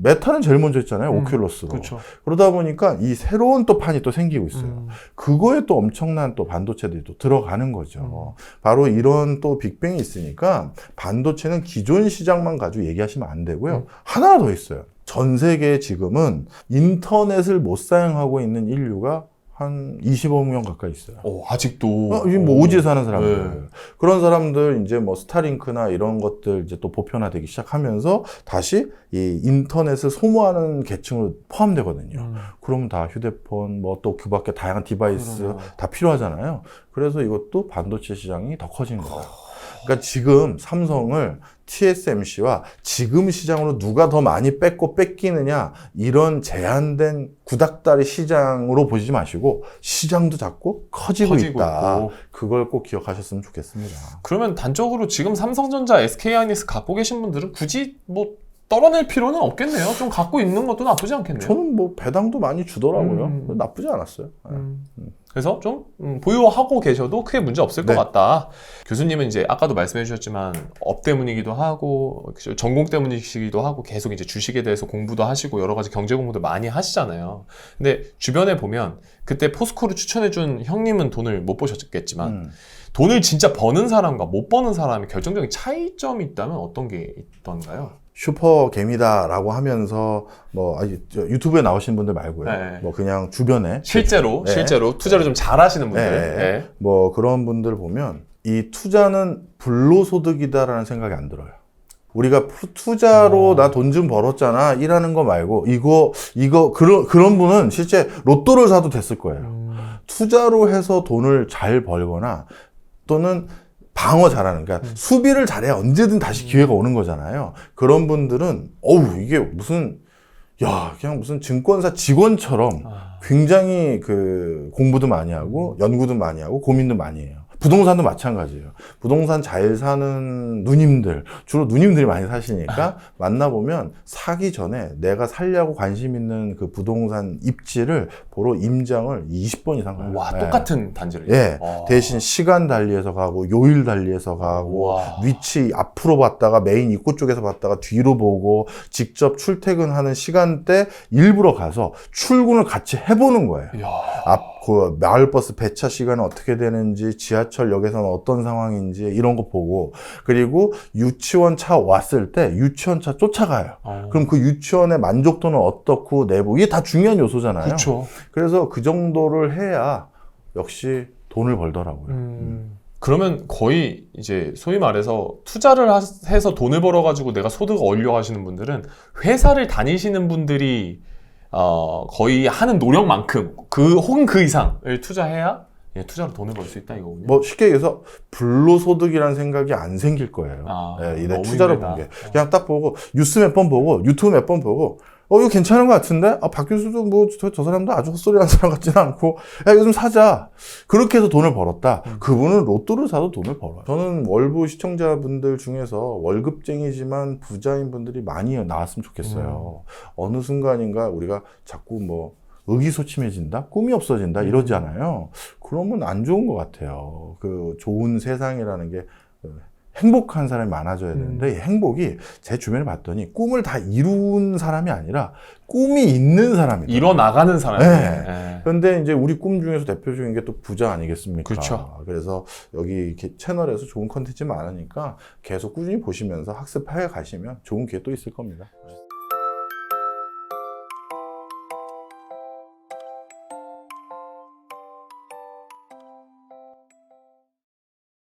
메타는 제일 먼저 했잖아요. 오큘러스로. 그렇죠. 그러다 보니까 이 새로운 또 판이 또 생기고 있어요. 그거에 또 엄청난 또 반도체들이 또 들어가는 거죠. 바로 이런 또 빅뱅이 있으니까 반도체는 기존 시장만 가지고 얘기하시면 안 되고요. 하나 더 있어요. 전 세계에 지금은 인터넷을 못 사용하고 있는 인류가 한 25명 가까이 있어요. 아직도. 이게 뭐 오지에 사는 사람들. 네. 그런 사람들 이제 뭐 스타링크나 이런 것들 이제 또 보편화되기 시작하면서 다시 이 인터넷을 소모하는 계층으로 포함되거든요. 그러면 다 휴대폰, 뭐 또 그 밖에 다양한 디바이스 그러네요. 다 필요하잖아요. 그래서 이것도 반도체 시장이 더 커지는 거예요. 그러니까 지금 삼성을 TSMC와 지금 시장으로 누가 더 많이 뺏기느냐 이런 제한된 구닥다리 시장으로 보지 마시고 시장도 작고 커지고 있다. 있고. 그걸 꼭 기억하셨으면 좋겠습니다. 그러면 단적으로 지금 삼성전자, SK하이닉스 갖고 계신 분들은 굳이 뭐 떨어낼 필요는 없겠네요. 좀 갖고 있는 것도 나쁘지 않겠네요. 저는 뭐 배당도 많이 주더라고요. 나쁘지 않았어요. 그래서 좀 보유하고 계셔도 크게 문제 없을 것 네. 같다. 교수님은 이제 아까도 말씀해 주셨지만 업 때문이기도 하고 전공 때문이시기도 하고 계속 이제 주식에 대해서 공부도 하시고 여러 가지 경제 공부도 많이 하시잖아요. 근데 주변에 보면 그때 포스코를 추천해 준 형님은 돈을 못 보셨겠지만 돈을 진짜 버는 사람과 못 버는 사람의 결정적인 차이점이 있다면 어떤 게 있던가요? 슈퍼개미다라고 하면서 뭐 유튜브에 나오신 분들 말고요. 네. 뭐 그냥 주변에 실제로 투자를 좀 잘하시는 분들. 네. 네. 뭐 그런 분들 보면 이 투자는 불로소득이다라는 생각이 안 들어요. 우리가 투자로 나 돈 좀 벌었잖아 일하는 거 말고 그런 분은 실제 로또를 사도 됐을 거예요. 투자로 해서 돈을 잘 벌거나 또는 방어 잘하는, 그러니까 수비를 잘해야 언제든 다시 기회가 오는 거잖아요. 그런 분들은 이게 그냥 무슨 증권사 직원처럼 굉장히 그 공부도 많이 하고 연구도 많이 하고 고민도 많이 해요. 부동산도 마찬가지예요. 부동산 잘 사는 누님들, 주로 누님들이 많이 사시니까 만나보면 사기 전에 내가 살려고 관심 있는 그 부동산 입지를 보러 임장을 20번 이상 가요. 와, 똑같은 단지를. 예. 대신 시간 달리해서 가고 요일 달리해서 가고 와. 위치 앞으로 봤다가 메인 입구 쪽에서 봤다가 뒤로 보고 직접 출퇴근하는 시간대 일부러 가서 출근을 같이 해보는 거예요. 이야. 그 마을버스 배차 시간은 어떻게 되는지, 지하철역에서는 어떤 상황인지 이런 거 보고, 그리고 유치원 차 왔을 때 유치원 차 쫓아가요. 그럼 그 유치원의 만족도는 어떻고 내부, 이게 다 중요한 요소잖아요. 그렇죠. 그래서 그 정도를 해야 역시 돈을 벌더라고요. 그러면 거의 이제 소위 말해서 투자를 해서 돈을 벌어가지고 내가 소득을 올려 하시는 분들은 회사를 다니시는 분들이 거의 하는 노력만큼 혹은 그 이상을 투자해야 투자로 돈을 벌 수 있다 이거군요. 뭐 쉽게 얘기해서 불로소득이라는 생각이 안 생길 거예요. 내 너무 투자를 힘들다. 본 게. 그냥 딱 보고 뉴스 몇 번 보고 유튜브 몇 번 보고 이거 괜찮은 것 같은데? 박 교수도 뭐 저 사람도 아주 헛소리 하는 사람 같지는 않고 야 이거 좀 사자. 그렇게 해서 돈을 벌었다. 그분은 로또를 사도 돈을 벌어요. 저는 월부 시청자분들 중에서 월급쟁이지만 부자인 분들이 많이 나왔으면 좋겠어요. 어느 순간인가 우리가 자꾸 뭐 의기소침해진다? 꿈이 없어진다? 이러잖아요. 그러면 안 좋은 것 같아요. 그 좋은 세상이라는 게 행복한 사람이 많아져야 되는데 이 행복이 제 주변에 봤더니 꿈을 다 이룬 사람이 아니라 꿈이 있는 사람이다. 일어나가는 사람이. 네. 그런데 이제 우리 꿈 중에서 대표적인 게 또 부자 아니겠습니까? 그렇죠. 그래서 여기 이렇게 채널에서 좋은 컨텐츠 많으니까 계속 꾸준히 보시면서 학습해 가시면 좋은 기회 또 있을 겁니다.